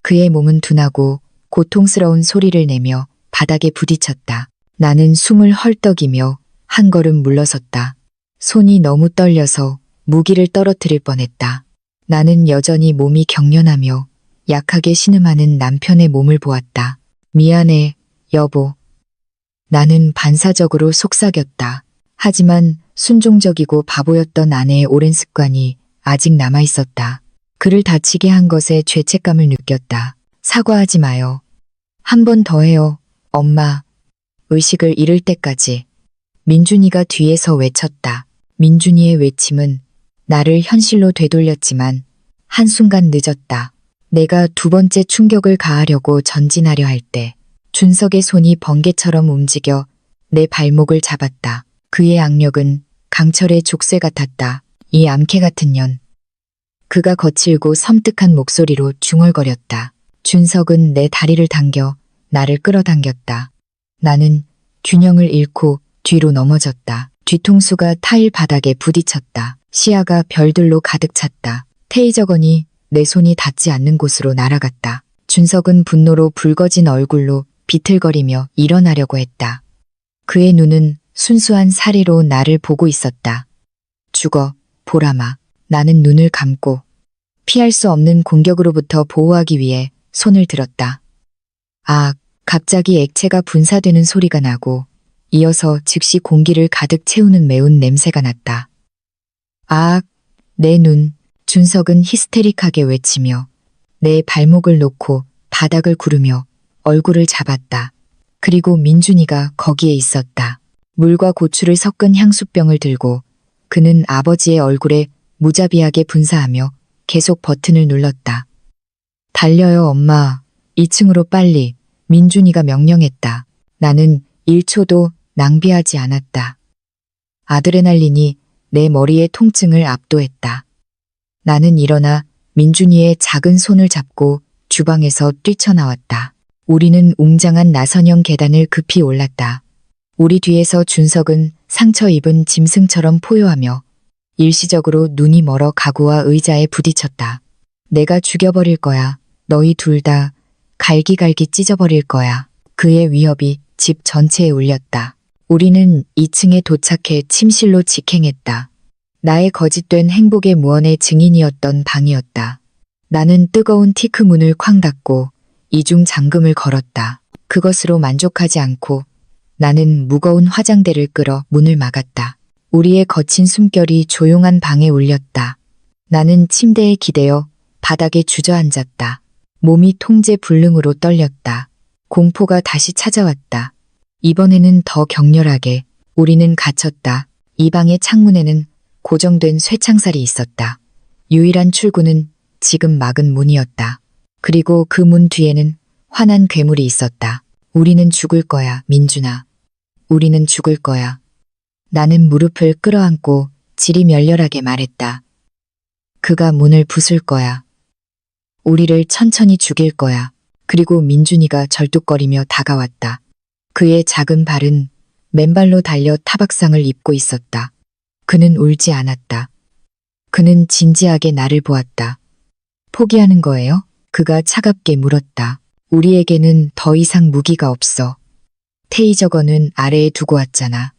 그의 몸은 둔하고 고통스러운 소리를 내며 바닥에 부딪혔다. 나는 숨을 헐떡이며 한 걸음 물러섰다. 손이 너무 떨려서 무기를 떨어뜨릴 뻔했다. 나는 여전히 몸이 경련하며 약하게 신음하는 남편의 몸을 보았다. 미안해, 여보. 나는 반사적으로 속삭였다. 하지만 순종적이고 바보였던 아내의 오랜 습관이 아직 남아있었다. 그를 다치게 한 것에 죄책감을 느꼈다. 사과하지 마요. 한 번 더 해요, 엄마. 의식을 잃을 때까지. 민준이가 뒤에서 외쳤다. 민준이의 외침은 나를 현실로 되돌렸지만 한순간 늦었다. 내가 두 번째 충격을 가하려고 전진하려 할 때 준석의 손이 번개처럼 움직여 내 발목을 잡았다. 그의 악력은 강철의 족쇄 같았다. 이 암캐 같은 년. 그가 거칠고 섬뜩한 목소리로 중얼거렸다. 준석은 내 다리를 당겨 나를 끌어당겼다. 나는 균형을 잃고 뒤로 넘어졌다. 뒤통수가 타일 바닥에 부딪혔다. 시야가 별들로 가득 찼다. 테이저건이 내 손이 닿지 않는 곳으로 날아갔다. 준석은 분노로 붉어진 얼굴로 비틀거리며 일어나려고 했다. 그의 눈은 순수한 사리로 나를 보고 있었다. 죽어, 보라마. 나는 눈을 감고 피할 수 없는 공격으로부터 보호하기 위해 손을 들었다. 아, 갑자기 액체가 분사되는 소리가 나고 이어서 즉시 공기를 가득 채우는 매운 냄새가 났다. 아, 내 눈. 준석은 히스테릭하게 외치며 내 발목을 놓고 바닥을 구르며 얼굴을 잡았다. 그리고 민준이가 거기에 있었다. 물과 고추를 섞은 향수병을 들고 그는 아버지의 얼굴에 무자비하게 분사하며 계속 버튼을 눌렀다. 달려요, 엄마. 2층으로 빨리. 민준이가 명령했다. 나는 1초도 낭비하지 않았다. 아드레날린이 내 머리의 통증을 압도했다. 나는 일어나 민준이의 작은 손을 잡고 주방에서 뛰쳐나왔다. 우리는 웅장한 나선형 계단을 급히 올랐다. 우리 뒤에서 준석은 상처 입은 짐승처럼 포효하며 일시적으로 눈이 멀어 가구와 의자에 부딪혔다. 내가 죽여버릴 거야. 너희 둘 다 갈기갈기 찢어버릴 거야. 그의 위협이 집 전체에 울렸다. 우리는 2층에 도착해 침실로 직행했다. 나의 거짓된 행복의 무언의 증인이었던 방이었다. 나는 뜨거운 티크 문을 쾅 닫고 이중 잠금을 걸었다. 그것으로 만족하지 않고 나는 무거운 화장대를 끌어 문을 막았다. 우리의 거친 숨결이 조용한 방에 울렸다. 나는 침대에 기대어 바닥에 주저앉았다. 몸이 통제 불능으로 떨렸다. 공포가 다시 찾아왔다. 이번에는 더 격렬하게. 우리는 갇혔다. 이 방의 창문에는 고정된 쇠창살이 있었다. 유일한 출구는 지금 막은 문이었다. 그리고 그 문 뒤에는 환한 괴물이 있었다. 우리는 죽을 거야, 민준아. 우리는 죽을 거야. 나는 무릎을 끌어안고 질이 멸렬하게 말했다. 그가 문을 부술 거야. 우리를 천천히 죽일 거야. 그리고 민준이가 절뚝거리며 다가왔다. 그의 작은 발은 맨발로 달려 타박상을 입고 있었다. 그는 울지 않았다. 그는 진지하게 나를 보았다. 포기하는 거예요? 그가 차갑게 물었다. 우리에게는 더 이상 무기가 없어. 테이저건은 아래에 두고 왔잖아.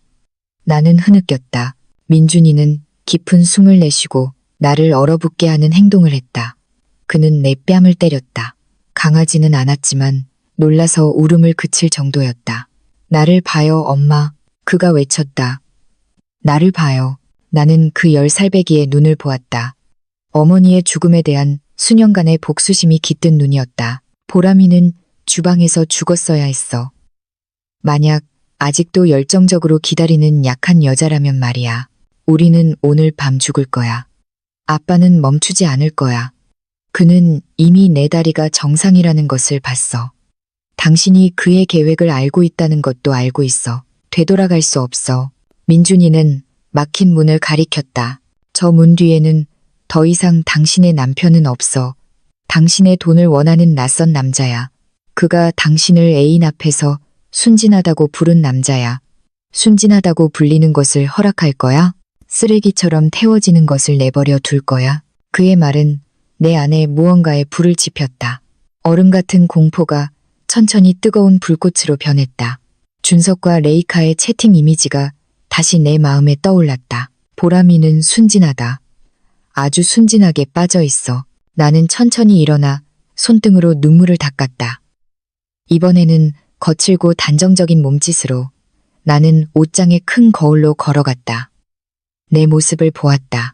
나는 흐느꼈다. 민준이는 깊은 숨을 내쉬고 나를 얼어붙게 하는 행동을 했다. 그는 내 뺨을 때렸다. 강하지는 않았지만 놀라서 울음을 그칠 정도였다. 나를 봐요, 엄마. 그가 외쳤다. 나를 봐요. 나는 그 10살배기의 눈을 보았다. 어머니의 죽음에 대한 수년간의 복수심이 깃든 눈이었다. 보람이는 주방에서 죽었어야 했어. 만약 아직도 열정적으로 기다리는 약한 여자라면 말이야. 우리는 오늘 밤 죽을 거야. 아빠는 멈추지 않을 거야. 그는 이미 내 다리가 정상이라는 것을 봤어. 당신이 그의 계획을 알고 있다는 것도 알고 있어. 되돌아갈 수 없어. 민준이는 막힌 문을 가리켰다. 저 문 뒤에는 더 이상 당신의 남편은 없어. 당신의 돈을 원하는 낯선 남자야. 그가 당신을 애인 앞에서 순진하다고 부른 남자야. 순진하다고 불리는 것을 허락할 거야? 쓰레기처럼 태워지는 것을 내버려 둘 거야? 그의 말은 내 안에 무언가에 불을 지폈다. 얼음 같은 공포가 천천히 뜨거운 불꽃으로 변했다. 준석과 레이카의 채팅 이미지가 다시 내 마음에 떠올랐다. 보람이는 순진하다. 아주 순진하게 빠져 있어. 나는 천천히 일어나 손등으로 눈물을 닦았다. 이번에는 거칠고 단정적인 몸짓으로 나는 옷장의 큰 거울로 걸어갔다. 내 모습을 보았다.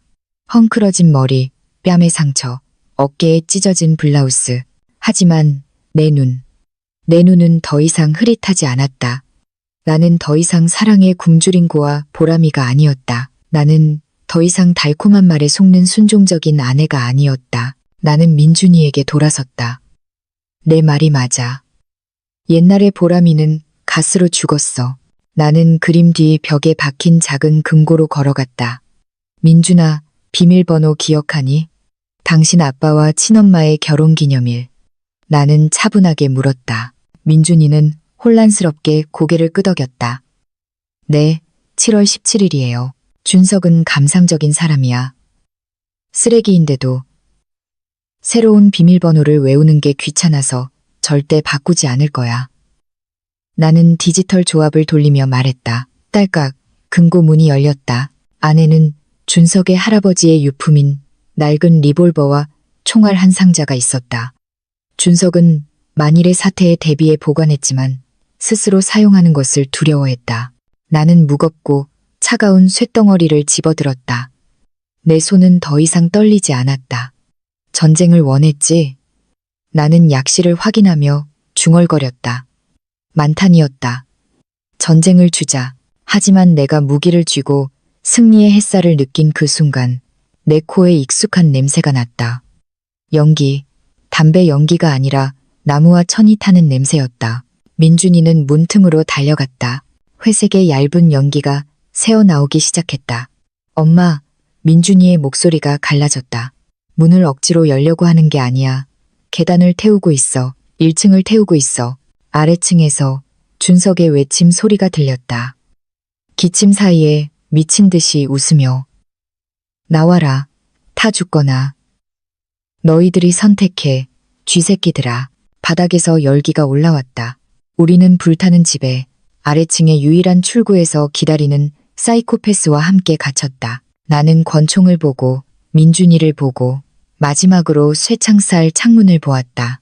헝클어진 머리, 뺨의 상처, 어깨에 찢어진 블라우스. 하지만 내 눈은 더 이상 흐릿하지 않았다. 나는 더 이상 사랑의 굶주린 고와 보람이가 아니었다. 나는 더 이상 달콤한 말에 속는 순종적인 아내가 아니었다. 나는 민준이에게 돌아섰다. 내 말이 맞아. 옛날의 보람이는 가스로 죽었어. 나는 그림 뒤 벽에 박힌 작은 금고로 걸어갔다. 민준아, 비밀번호 기억하니? 당신 아빠와 친엄마의 결혼기념일. 나는 차분하게 물었다. 민준이는 혼란스럽게 고개를 끄덕였다. 네, 7월 17일이에요. 준석은 감상적인 사람이야. 쓰레기인데도 새로운 비밀번호를 외우는 게 귀찮아서 절대 바꾸지 않을 거야. 나는 디지털 조합을 돌리며 말했다. 딸깍, 금고 문이 열렸다. 안에는 준석의 할아버지의 유품인 낡은 리볼버와 총알 한 상자가 있었다. 준석은 만일의 사태에 대비해 보관했지만 스스로 사용하는 것을 두려워했다. 나는 무겁고 차가운 쇳덩어리를 집어들었다. 내 손은 더 이상 떨리지 않았다. 전쟁을 원했지? 나는 약실을 확인하며 중얼거렸다. 만탄이었다. 전쟁을 주자. 하지만 내가 무기를 쥐고 승리의 햇살을 느낀 그 순간 내 코에 익숙한 냄새가 났다. 연기, 담배 연기가 아니라 나무와 천이 타는 냄새였다. 민준이는 문틈으로 달려갔다. 회색의 얇은 연기가 새어나오기 시작했다. 엄마, 민준이의 목소리가 갈라졌다. 문을 억지로 열려고 하는 게 아니야. 계단을 태우고 있어. 1층을 태우고 있어. 아래층에서 준석의 외침 소리가 들렸다. 기침 사이에 미친 듯이 웃으며 나와라. 타 죽거나. 너희들이 선택해. 쥐새끼들아. 바닥에서 열기가 올라왔다. 우리는 불타는 집에 아래층의 유일한 출구에서 기다리는 사이코패스와 함께 갇혔다. 나는 권총을 보고 민준이를 보고 마지막으로 쇠창살 창문을 보았다.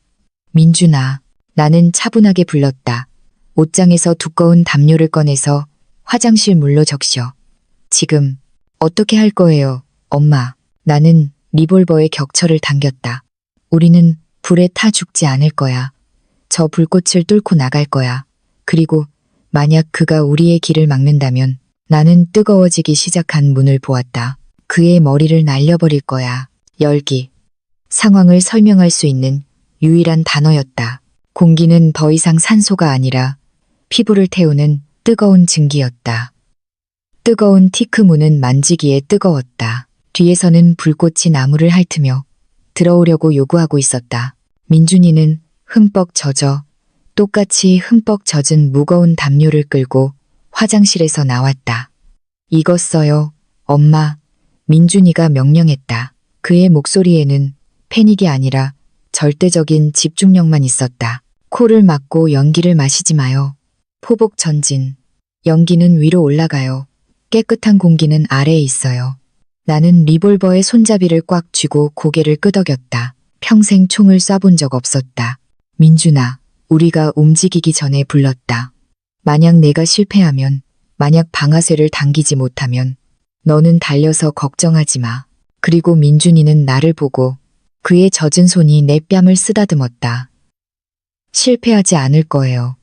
민준아. 나는 차분하게 불렀다. 옷장에서 두꺼운 담요를 꺼내서 화장실 물로 적셔. 지금 어떻게 할 거예요, 엄마? 나는 리볼버의 격처를 당겼다. 우리는 불에 타 죽지 않을 거야. 저 불꽃을 뚫고 나갈 거야. 그리고 만약 그가 우리의 길을 막는다면 나는 뜨거워지기 시작한 문을 보았다. 그의 머리를 날려버릴 거야. 열기. 상황을 설명할 수 있는 유일한 단어였다. 공기는 더 이상 산소가 아니라 피부를 태우는 뜨거운 증기였다. 뜨거운 티크문은 만지기에 뜨거웠다. 뒤에서는 불꽃이 나무를 핥으며 들어오려고 요구하고 있었다. 민준이는 흠뻑 젖어 똑같이 흠뻑 젖은 무거운 담요를 끌고 화장실에서 나왔다. 익었어요, 엄마. 민준이가 명령했다. 그의 목소리에는 패닉이 아니라 절대적인 집중력만 있었다. 코를 막고 연기를 마시지 마요. 포복 전진. 연기는 위로 올라가요. 깨끗한 공기는 아래에 있어요. 나는 리볼버의 손잡이를 꽉 쥐고 고개를 끄덕였다. 평생 총을 쏴본 적 없었다. 민준아, 우리가 움직이기 전에 불렀다. 만약 내가 실패하면, 만약 방아쇠를 당기지 못하면 너는 달려서 걱정하지 마. 그리고 민준이는 나를 보고 그의 젖은 손이 내 뺨을 쓰다듬었다. 실패하지 않을 거예요.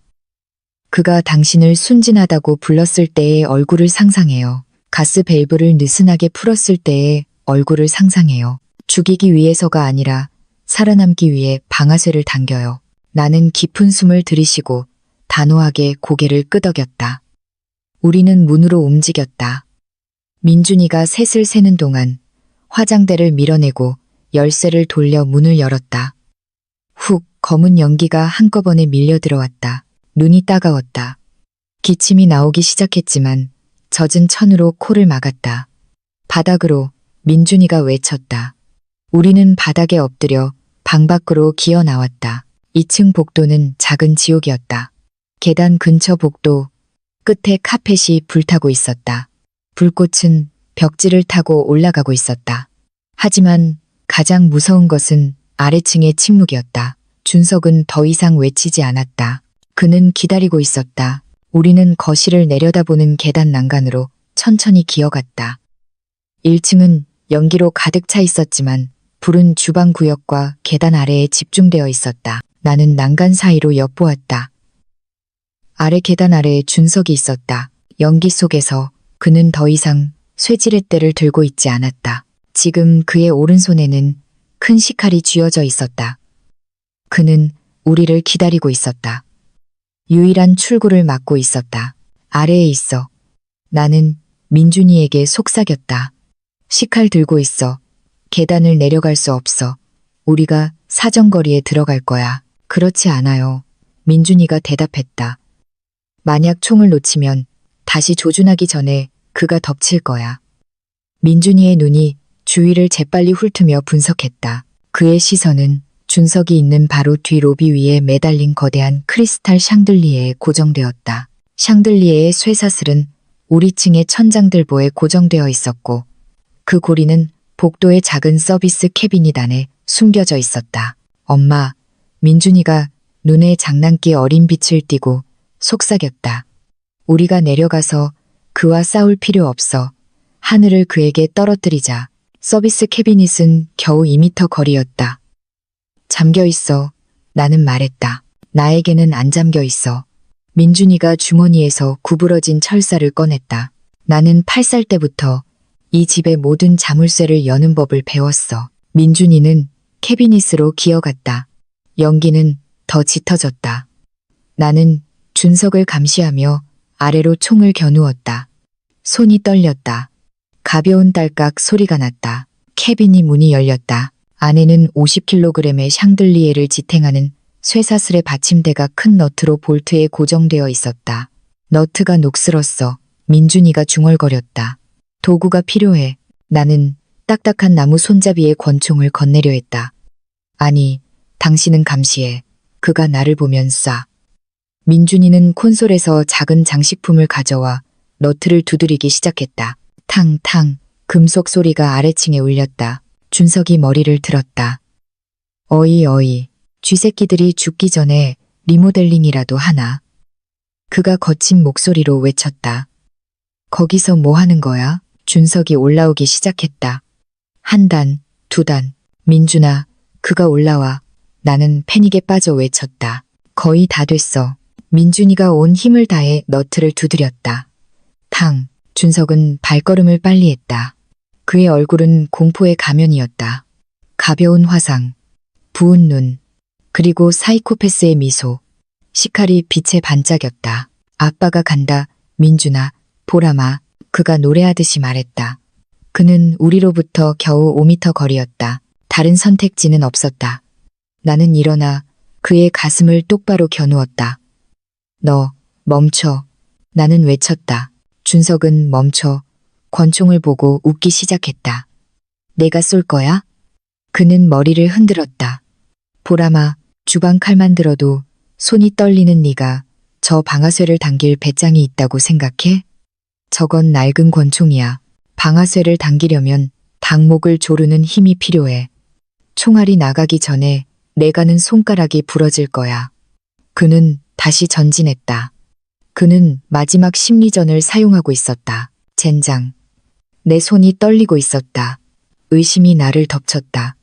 그가 당신을 순진하다고 불렀을 때의 얼굴을 상상해요. 가스 밸브를 느슨하게 풀었을 때의 얼굴을 상상해요. 죽이기 위해서가 아니라 살아남기 위해 방아쇠를 당겨요. 나는 깊은 숨을 들이쉬고 단호하게 고개를 끄덕였다. 우리는 문으로 움직였다. 민준이가 셋을 세는 동안 화장대를 밀어내고 열쇠를 돌려 문을 열었다. 훅 검은 연기가 한꺼번에 밀려 들어왔다. 눈이 따가웠다. 기침이 나오기 시작했지만 젖은 천으로 코를 막았다. 바닥으로 민준이가 외쳤다. 우리는 바닥에 엎드려 방 밖으로 기어 나왔다. 2층 복도는 작은 지옥이었다. 계단 근처 복도 끝에 카펫이 불타고 있었다. 불꽃은 벽지를 타고 올라가고 있었다. 하지만 가장 무서운 것은 아래층의 침묵이었다. 준석은 더 이상 외치지 않았다. 그는 기다리고 있었다. 우리는 거실을 내려다보는 계단 난간으로 천천히 기어갔다. 1층은 연기로 가득 차 있었지만 불은 주방 구역과 계단 아래에 집중되어 있었다. 나는 난간 사이로 엿보았다. 아래 계단 아래에 준석이 있었다. 연기 속에서 그는 더 이상 쇠지렛대를 들고 있지 않았다. 지금 그의 오른손에는 큰 식칼이 쥐어져 있었다. 그는 우리를 기다리고 있었다. 유일한 출구를 막고 있었다. 아래에 있어. 나는 민준이에게 속삭였다. 식칼 들고 있어. 계단을 내려갈 수 없어. 우리가 사정거리에 들어갈 거야. 그렇지 않아요. 민준이가 대답했다. 만약 총을 놓치면 다시 조준하기 전에 그가 덮칠 거야. 민준이의 눈이 주위를 재빨리 훑으며 분석했다. 그의 시선은 준석이 있는 바로 뒤 로비 위에 매달린 거대한 크리스탈 샹들리에에 고정되었다. 샹들리에의 쇠사슬은 우리 층의 천장들보에 고정되어 있었고 그 고리는 복도의 작은 서비스 캐비닛 안에 숨겨져 있었다. 엄마, 민준이가 눈에 장난기 어린 빛을 띠고 속삭였다. 우리가 내려가서 그와 싸울 필요 없어. 하늘을 그에게 떨어뜨리자. 서비스 캐비닛은 겨우 2미터 거리였다. 잠겨 있어. 나는 말했다. 나에게는 안 잠겨 있어. 민준이가 주머니에서 구부러진 철사를 꺼냈다. 나는 8살 때부터 이 집의 모든 자물쇠를 여는 법을 배웠어. 민준이는 캐비닛으로 기어갔다. 연기는 더 짙어졌다. 나는 준석을 감시하며 아래로 총을 겨누었다. 손이 떨렸다. 가벼운 딸깍 소리가 났다. 캐비닛 문이 열렸다. 안에는 50kg의 샹들리에를 지탱하는 쇠사슬의 받침대가 큰 너트로 볼트에 고정되어 있었다. 너트가 녹슬었어. 민준이가 중얼거렸다. 도구가 필요해. 나는 딱딱한 나무 손잡이에 권총을 건네려 했다. 아니, 당신은 감시해. 그가 나를 보면 쏴. 민준이는 콘솔에서 작은 장식품을 가져와 너트를 두드리기 시작했다. 탕탕, 금속 소리가 아래층에 울렸다. 준석이 머리를 들었다. 어이, 쥐새끼들이 죽기 전에 리모델링이라도 하나. 그가 거친 목소리로 외쳤다. 거기서 뭐 하는 거야? 준석이 올라오기 시작했다. 한 단, 두 단. 민준아, 그가 올라와. 나는 패닉에 빠져 외쳤다. 거의 다 됐어. 민준이가 온 힘을 다해 너트를 두드렸다. 탕, 준석은 발걸음을 빨리 했다. 그의 얼굴은 공포의 가면이었다. 가벼운 화상, 부은 눈, 그리고 사이코패스의 미소. 식칼이 빛에 반짝였다. 아빠가 간다. 민준아, 보라마. 그가 노래하듯이 말했다. 그는 우리로부터 겨우 5미터 거리였다. 다른 선택지는 없었다. 나는 일어나 그의 가슴을 똑바로 겨누었다. 너, 멈춰. 나는 외쳤다. 준석은 멈춰. 권총을 보고 웃기 시작했다. 내가 쏠 거야? 그는 머리를 흔들었다. 보라마, 주방 칼만 들어도 손이 떨리는 네가 저 방아쇠를 당길 배짱이 있다고 생각해? 저건 낡은 권총이야. 방아쇠를 당기려면 닭목을 조르는 힘이 필요해. 총알이 나가기 전에 내가는 손가락이 부러질 거야. 그는 다시 전진했다. 그는 마지막 심리전을 사용하고 있었다. 젠장. 내 손이 떨리고 있었다. 의심이 나를 덮쳤다.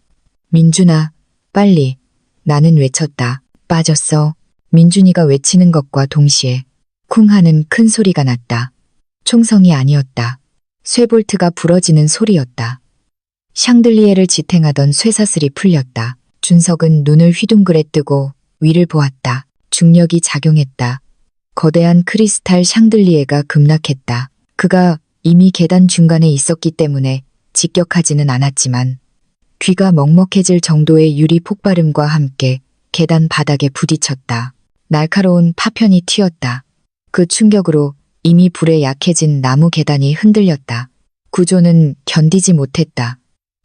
민준아, 빨리. 나는 외쳤다. 빠졌어. 민준이가 외치는 것과 동시에 쿵 하는 큰 소리가 났다. 총성이 아니었다. 쇠볼트가 부러지는 소리였다. 샹들리에를 지탱하던 쇠사슬이 풀렸다. 준석은 눈을 휘둥그레 뜨고 위를 보았다. 중력이 작용했다. 거대한 크리스탈 샹들리에가 급락했다. 그가 이미 계단 중간에 있었기 때문에 직격하지는 않았지만 귀가 먹먹해질 정도의 유리 폭발음과 함께 계단 바닥에 부딪혔다. 날카로운 파편이 튀었다. 그 충격으로 이미 불에 약해진 나무 계단이 흔들렸다. 구조는 견디지 못했다.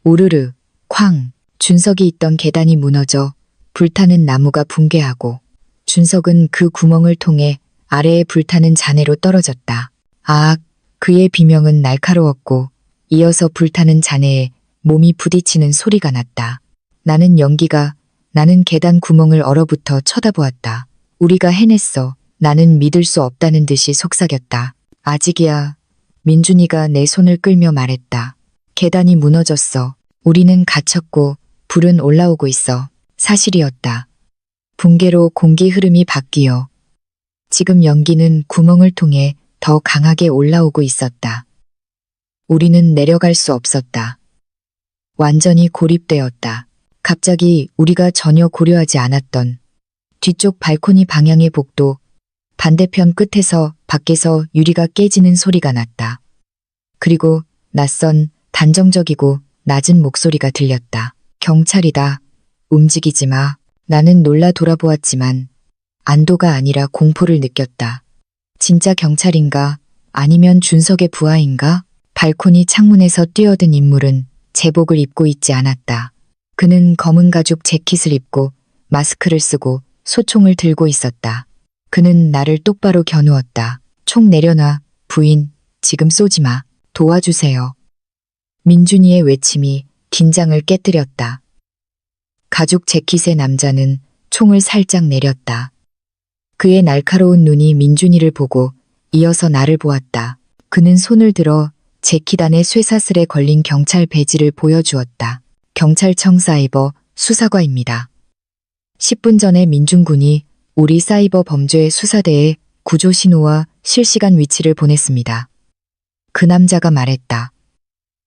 우르르, 쾅, 준석이 있던 계단이 무너져 불타는 나무가 붕괴하고 준석은 그 구멍을 통해 아래에 불타는 잔해로 떨어졌다. 아악, 그의 비명은 날카로웠고 이어서 불타는 잔해에 몸이 부딪히는 소리가 났다. 나는 계단 구멍을 얼어붙어 쳐다보았다. 우리가 해냈어. 나는 믿을 수 없다는 듯이 속삭였다. 아직이야. 민준이가 내 손을 끌며 말했다. 계단이 무너졌어. 우리는 갇혔고 불은 올라오고 있어. 사실이었다. 붕괴로 공기 흐름이 바뀌어 지금 연기는 구멍을 통해 더 강하게 올라오고 있었다. 우리는 내려갈 수 없었다. 완전히 고립되었다. 갑자기 우리가 전혀 고려하지 않았던 뒤쪽 발코니 방향의 복도 반대편 끝에서 밖에서 유리가 깨지는 소리가 났다. 그리고 낯선 단정적이고 낮은 목소리가 들렸다. 경찰이다. 움직이지 마. 나는 놀라 돌아보았지만 안도가 아니라 공포를 느꼈다. 진짜 경찰인가? 아니면 준석의 부하인가? 발코니 창문에서 뛰어든 인물은 제복을 입고 있지 않았다. 그는 검은 가죽 재킷을 입고 마스크를 쓰고 소총을 들고 있었다. 그는 나를 똑바로 겨누었다. 총 내려놔. 부인, 지금 쏘지 마. 도와주세요. 민준이의 외침이 긴장을 깨뜨렸다. 가죽 재킷의 남자는 총을 살짝 내렸다. 그의 날카로운 눈이 민준이를 보고 이어서 나를 보았다. 그는 손을 들어 재킷 안에 쇠사슬에 걸린 경찰 배지를 보여주었다. 경찰청 사이버 수사과입니다. 10분 전에 민준군이 우리 사이버 범죄 수사대에 구조 신호와 실시간 위치를 보냈습니다. 그 남자가 말했다.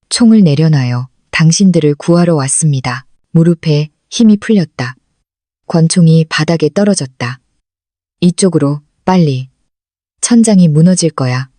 총을 내려놔요. 당신들을 구하러 왔습니다. 무릎에 힘이 풀렸다. 권총이 바닥에 떨어졌다. 이쪽으로, 빨리. 천장이 무너질 거야.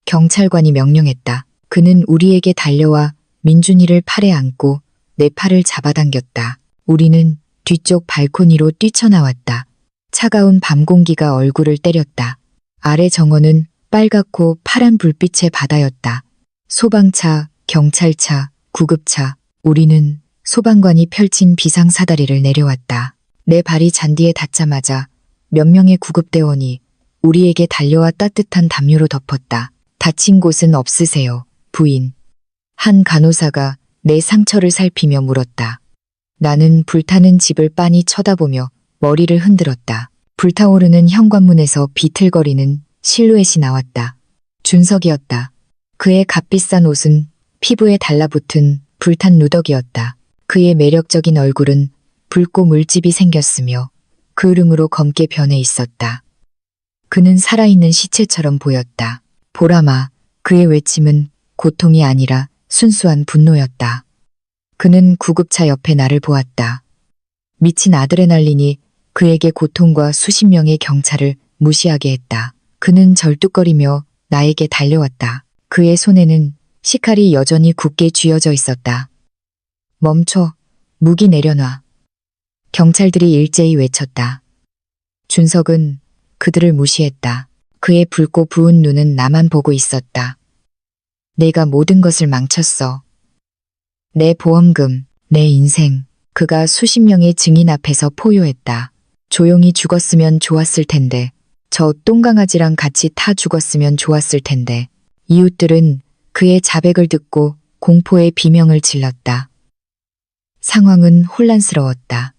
경찰관이 명령했다. 그는 우리에게 달려와 민준이를 팔에 안고 내 팔을 잡아당겼다. 우리는 뒤쪽 발코니로 뛰쳐나왔다. 차가운 밤 공기가 얼굴을 때렸다. 아래 정원은 빨갛고 파란 불빛의 바다였다. 소방차, 경찰차, 구급차, 우리는 소방관이 펼친 비상사다리를 내려왔다. 내 발이 잔디에 닿자마자 몇 명의 구급대원이 우리에게 달려와 따뜻한 담요로 덮었다. 다친 곳은 없으세요, 부인. 한 간호사가 내 상처를 살피며 물었다. 나는 불타는 집을 빤히 쳐다보며 머리를 흔들었다. 불타오르는 현관문에서 비틀거리는 실루엣이 나왔다. 준석이었다. 그의 값비싼 옷은 피부에 달라붙은 불탄 누더기였다. 그의 매력적인 얼굴은 붉고 물집이 생겼으며 그을음으로 검게 변해 있었다. 그는 살아있는 시체처럼 보였다. 보라마, 그의 외침은 고통이 아니라 순수한 분노였다. 그는 구급차 옆에 나를 보았다. 미친 아드레날린이 그에게 고통과 수십 명의 경찰을 무시하게 했다. 그는 절뚝거리며 나에게 달려왔다. 그의 손에는 식칼이 여전히 굳게 쥐어져 있었다. 멈춰, 무기 내려놔. 경찰들이 일제히 외쳤다. 준석은 그들을 무시했다. 그의 붉고 부은 눈은 나만 보고 있었다. 내가 모든 것을 망쳤어. 내 보험금, 내 인생. 그가 수십 명의 증인 앞에서 포효했다. 조용히 죽었으면 좋았을 텐데. 저 똥강아지랑 같이 타 죽었으면 좋았을 텐데. 이웃들은 그의 자백을 듣고 공포의 비명을 질렀다. 상황은 혼란스러웠다.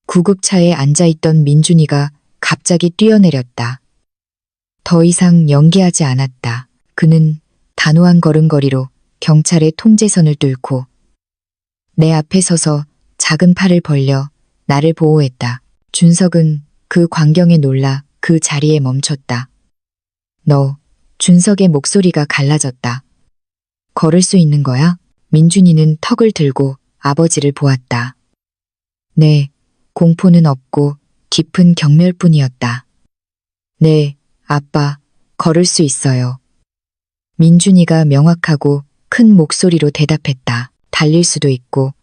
구급차에 앉아있던 민준이가 갑자기 뛰어내렸다. 더 이상 연기하지 않았다. 그는 단호한 걸음걸이로 경찰의 통제선을 뚫고 내 앞에 서서 작은 팔을 벌려 나를 보호했다. 준석은 그 광경에 놀라 그 자리에 멈췄다. 너, 준석의 목소리가 갈라졌다. 걸을 수 있는 거야? 민준이는 턱을 들고 아버지를 보았다. 네, 공포는 없고 깊은 경멸뿐이었다. 네, 아빠, 걸을 수 있어요. 민준이가 명확하고 큰 목소리로 대답했다. 달릴 수도 있고,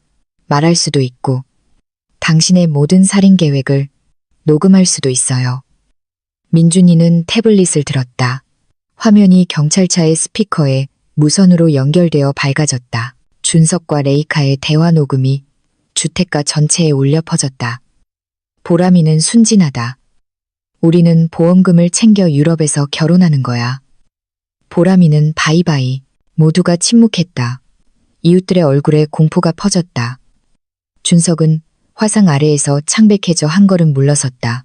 말할 수도 있고, 당신의 모든 살인 계획을 녹음할 수도 있어요. 민준이는 태블릿을 들었다. 화면이 경찰차의 스피커에 무선으로 연결되어 밝아졌다. 준석과 레이카의 대화 녹음이 주택가 전체에 울려 퍼졌다. 보람이는 순진하다. 우리는 보험금을 챙겨 유럽에서 결혼하는 거야. 보람이는 바이바이. 모두가 침묵했다. 이웃들의 얼굴에 공포가 퍼졌다. 준석은 화상 아래에서 창백해져 한 걸음 물러섰다.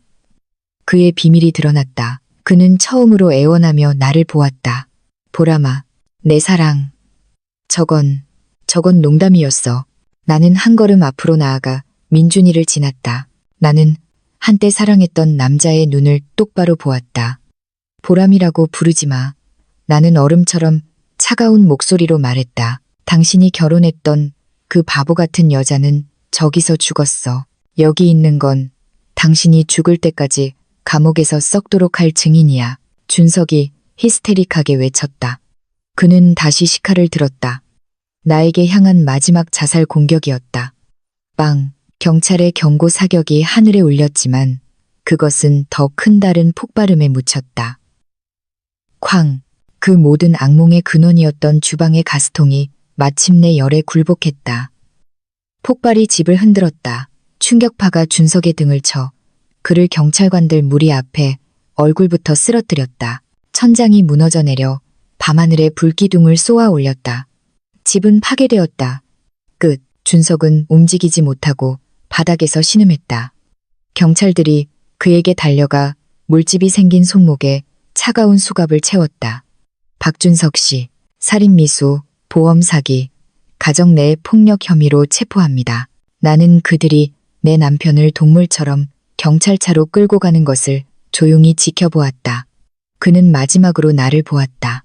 그의 비밀이 드러났다. 그는 처음으로 애원하며 나를 보았다. 보람아, 내 사랑. 저건 농담이었어. 나는 한 걸음 앞으로 나아가 민준이를 지났다. 나는 한때 사랑했던 남자의 눈을 똑바로 보았다. 보람이라고 부르지 마. 나는 얼음처럼 차가운 목소리로 말했다. 당신이 결혼했던 그 바보 같은 여자는 저기서 죽었어. 여기 있는 건 당신이 죽을 때까지 감옥에서 썩도록 할 증인이야. 준석이 히스테릭하게 외쳤다. 그는 다시 시칼을 들었다. 나에게 향한 마지막 자살 공격이었다. 빵! 경찰의 경고 사격이 하늘에 울렸지만 그것은 더 큰 다른 폭발음에 묻혔다. 쾅! 그 모든 악몽의 근원이었던 주방의 가스통이 마침내 열에 굴복했다. 폭발이 집을 흔들었다. 충격파가 준석의 등을 쳐 그를 경찰관들 무리 앞에 얼굴부터 쓰러뜨렸다. 천장이 무너져 내려 밤하늘에 불기둥을 쏘아 올렸다. 집은 파괴되었다. 끝. 준석은 움직이지 못하고 바닥에서 신음했다. 경찰들이 그에게 달려가 물집이 생긴 손목에 차가운 수갑을 채웠다. 박준석 씨, 살인미수, 보험 사기, 가정 내 폭력 혐의로 체포합니다. 나는 그들이 내 남편을 동물처럼 경찰차로 끌고 가는 것을 조용히 지켜보았다. 그는 마지막으로 나를 보았다.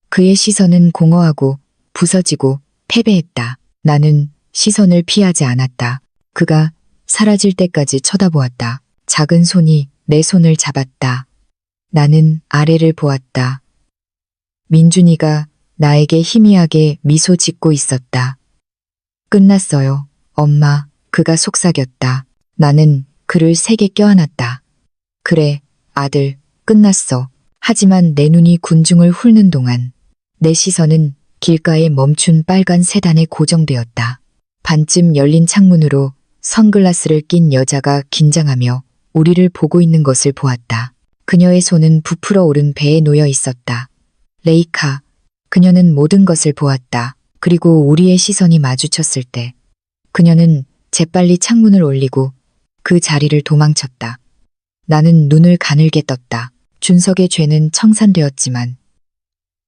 그의 시선은 공허하고 부서지고 패배했다. 나는 시선을 피하지 않았다. 그가 사라질 때까지 쳐다보았다. 작은 손이 내 손을 잡았다. 나는 아래를 보았다. 민준이가 나에게 희미하게 미소 짓고 있었다. 끝났어요, 엄마. 그가 속삭였다. 나는 그를 세게 껴안았다. 그래, 아들, 끝났어. 하지만 내 눈이 군중을 훑는 동안 내 시선은 길가에 멈춘 빨간 세단에 고정되었다. 반쯤 열린 창문으로 선글라스를 낀 여자가 긴장하며 우리를 보고 있는 것을 보았다. 그녀의 손은 부풀어 오른 배에 놓여 있었다. 레이카. 그녀는 모든 것을 보았다. 그리고 우리의 시선이 마주쳤을 때 그녀는 재빨리 창문을 올리고 그 자리를 도망쳤다. 나는 눈을 가늘게 떴다. 준석의 죄는 청산되었지만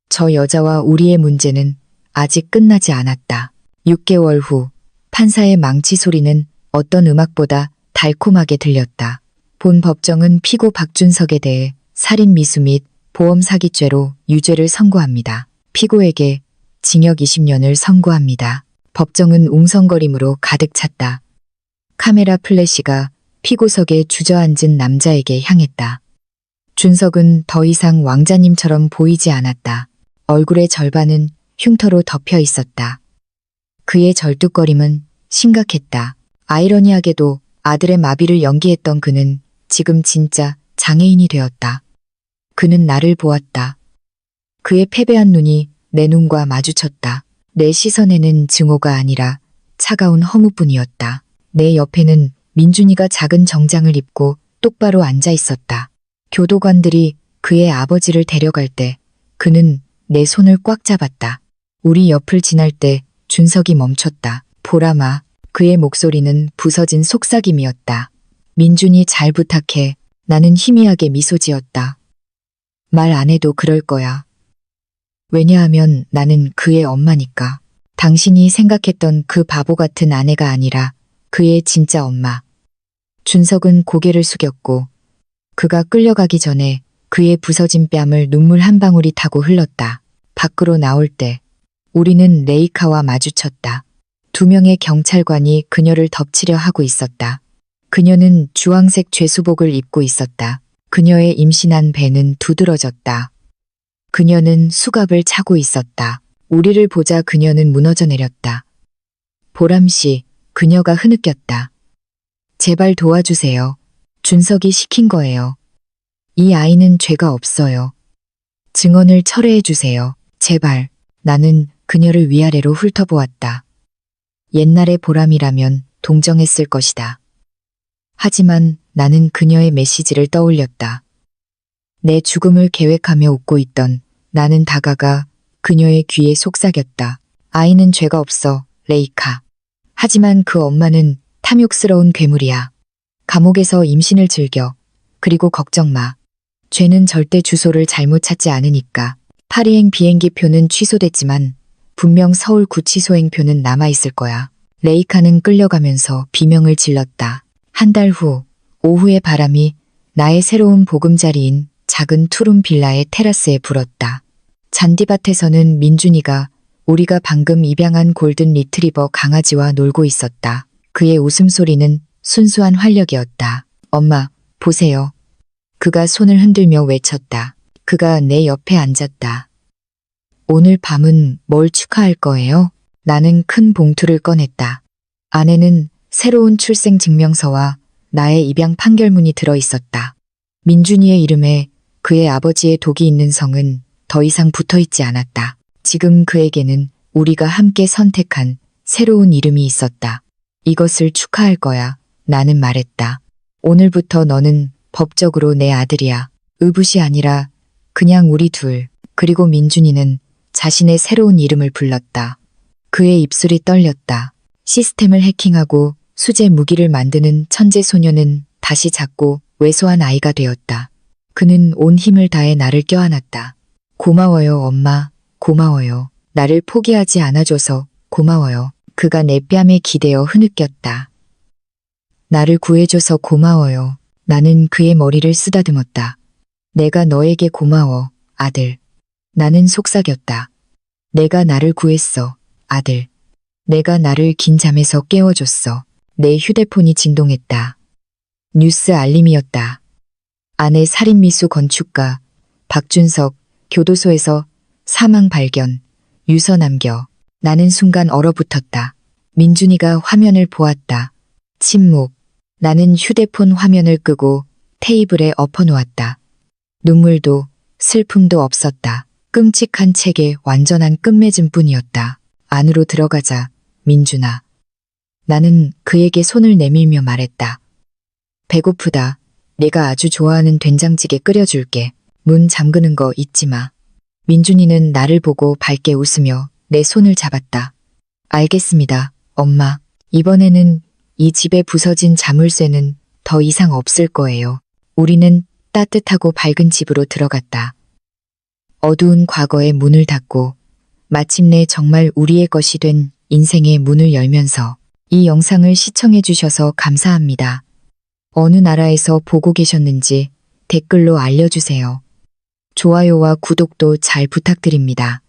저 여자와 우리의 문제는 아직 끝나지 않았다. 6개월 후 판사의 망치 소리는 어떤 음악보다 달콤하게 들렸다. 본 법정은 피고 박준석에 대해 살인미수 및 보험사기죄로 유죄를 선고합니다. 피고에게 징역 20년을 선고합니다. 법정은 웅성거림으로 가득 찼다. 카메라 플래시가 피고석에 주저앉은 남자에게 향했다. 준석은 더 이상 왕자님처럼 보이지 않았다. 얼굴의 절반은 흉터로 덮여 있었다. 그의 절뚝거림은 심각했다. 아이러니하게도 아들의 마비를 연기했던 그는 지금 진짜 장애인이 되었다. 그는 나를 보았다. 그의 패배한 눈이 내 눈과 마주쳤다. 내 시선에는 증오가 아니라 차가운 허무뿐이었다. 내 옆에는 민준이가 작은 정장을 입고 똑바로 앉아 있었다. 교도관들이 그의 아버지를 데려갈 때 그는 내 손을 꽉 잡았다. 우리 옆을 지날 때 준석이 멈췄다. 보람아. 그의 목소리는 부서진 속삭임이었다. 민준이 잘 부탁해. 나는 희미하게 미소 지었다. 말 안 해도 그럴 거야. 왜냐하면 나는 그의 엄마니까. 당신이 생각했던 그 바보 같은 아내가 아니라 그의 진짜 엄마. 준석은 고개를 숙였고 그가 끌려가기 전에 그의 부서진 뺨을 눈물 한 방울이 타고 흘렀다. 밖으로 나올 때 우리는 레이카와 마주쳤다. 2명의 경찰관이 그녀를 덮치려 하고 있었다. 그녀는 주황색 죄수복을 입고 있었다. 그녀의 임신한 배는 두드러졌다. 그녀는 수갑을 차고 있었다. 우리를 보자 그녀는 무너져 내렸다. 보람씨, 그녀가 흐느꼈다. 제발 도와주세요. 준석이 시킨 거예요. 이 아이는 죄가 없어요. 증언을 철회해 주세요. 제발. 나는 그녀를 위아래로 훑어보았다. 옛날의 보람이라면 동정했을 것이다. 하지만 나는 그녀의 메시지를 떠올렸다. 내 죽음을 계획하며 웃고 있던 나는 다가가 그녀의 귀에 속삭였다. 아이는 죄가 없어, 레이카. 하지만 그 엄마는 탐욕스러운 괴물이야. 감옥에서 임신을 즐겨 그리고 걱정 마. 죄는 절대 주소를 잘못 찾지 않으니까. 파리행 비행기표는 취소됐지만 분명 서울 구치소행표는 남아있을 거야. 레이카는 끌려가면서 비명을 질렀다. 한 달 후, 오후의 바람이 나의 새로운 보금자리인 작은 투룸 빌라의 테라스에 불었다. 잔디밭에서는 민준이가 우리가 방금 입양한 골든 리트리버 강아지와 놀고 있었다. 그의 웃음소리는 순수한 활력이었다. 엄마, 보세요. 그가 손을 흔들며 외쳤다. 그가 내 옆에 앉았다. 오늘 밤은 뭘 축하할 거예요? 나는 큰 봉투를 꺼냈다. 안에는 새로운 출생 증명서와 나의 입양 판결문이 들어 있었다. 민준이의 이름에 그의 아버지의 독이 있는 성은 더 이상 붙어 있지 않았다. 지금 그에게는 우리가 함께 선택한 새로운 이름이 있었다. 이것을 축하할 거야. 나는 말했다. 오늘부터 너는 법적으로 내 아들이야. 의붓이 아니라 그냥 우리 둘. 그리고 민준이는 자신의 새로운 이름을 불렀다. 그의 입술이 떨렸다. 시스템을 해킹하고 수제 무기를 만드는 천재 소녀는 다시 작고 왜소한 아이가 되었다. 그는 온 힘을 다해 나를 껴안았다. 고마워요, 엄마. 고마워요. 나를 포기하지 않아줘서 고마워요. 그가 내 뺨에 기대어 흐느꼈다. 나를 구해줘서 고마워요. 나는 그의 머리를 쓰다듬었다. 내가 너에게 고마워, 아들. 나는 속삭였다. 내가 나를 구했어, 아들. 내가 나를 긴 잠에서 깨워줬어. 내 휴대폰이 진동했다. 뉴스 알림이었다. 아내 살인미수 건축가 박준석 교도소에서 사망 발견, 유서 남겨. 나는 순간 얼어붙었다. 민준이가 화면을 보았다. 침묵. 나는 휴대폰 화면을 끄고 테이블에 엎어놓았다. 눈물도 슬픔도 없었다. 끔찍한 책의 완전한 끝맺음 뿐이었다. 안으로 들어가자, 민준아. 나는 그에게 손을 내밀며 말했다. 배고프다. 내가 아주 좋아하는 된장찌개 끓여줄게. 문 잠그는 거 잊지 마. 민준이는 나를 보고 밝게 웃으며 내 손을 잡았다. 알겠습니다, 엄마. 이번에는 이 집에 부서진 자물쇠는 더 이상 없을 거예요. 우리는 따뜻하고 밝은 집으로 들어갔다. 어두운 과거의 문을 닫고 마침내 정말 우리의 것이 된 인생의 문을 열면서 이 영상을 시청해 주셔서 감사합니다. 어느 나라에서 보고 계셨는지 댓글로 알려주세요. 좋아요와 구독도 잘 부탁드립니다.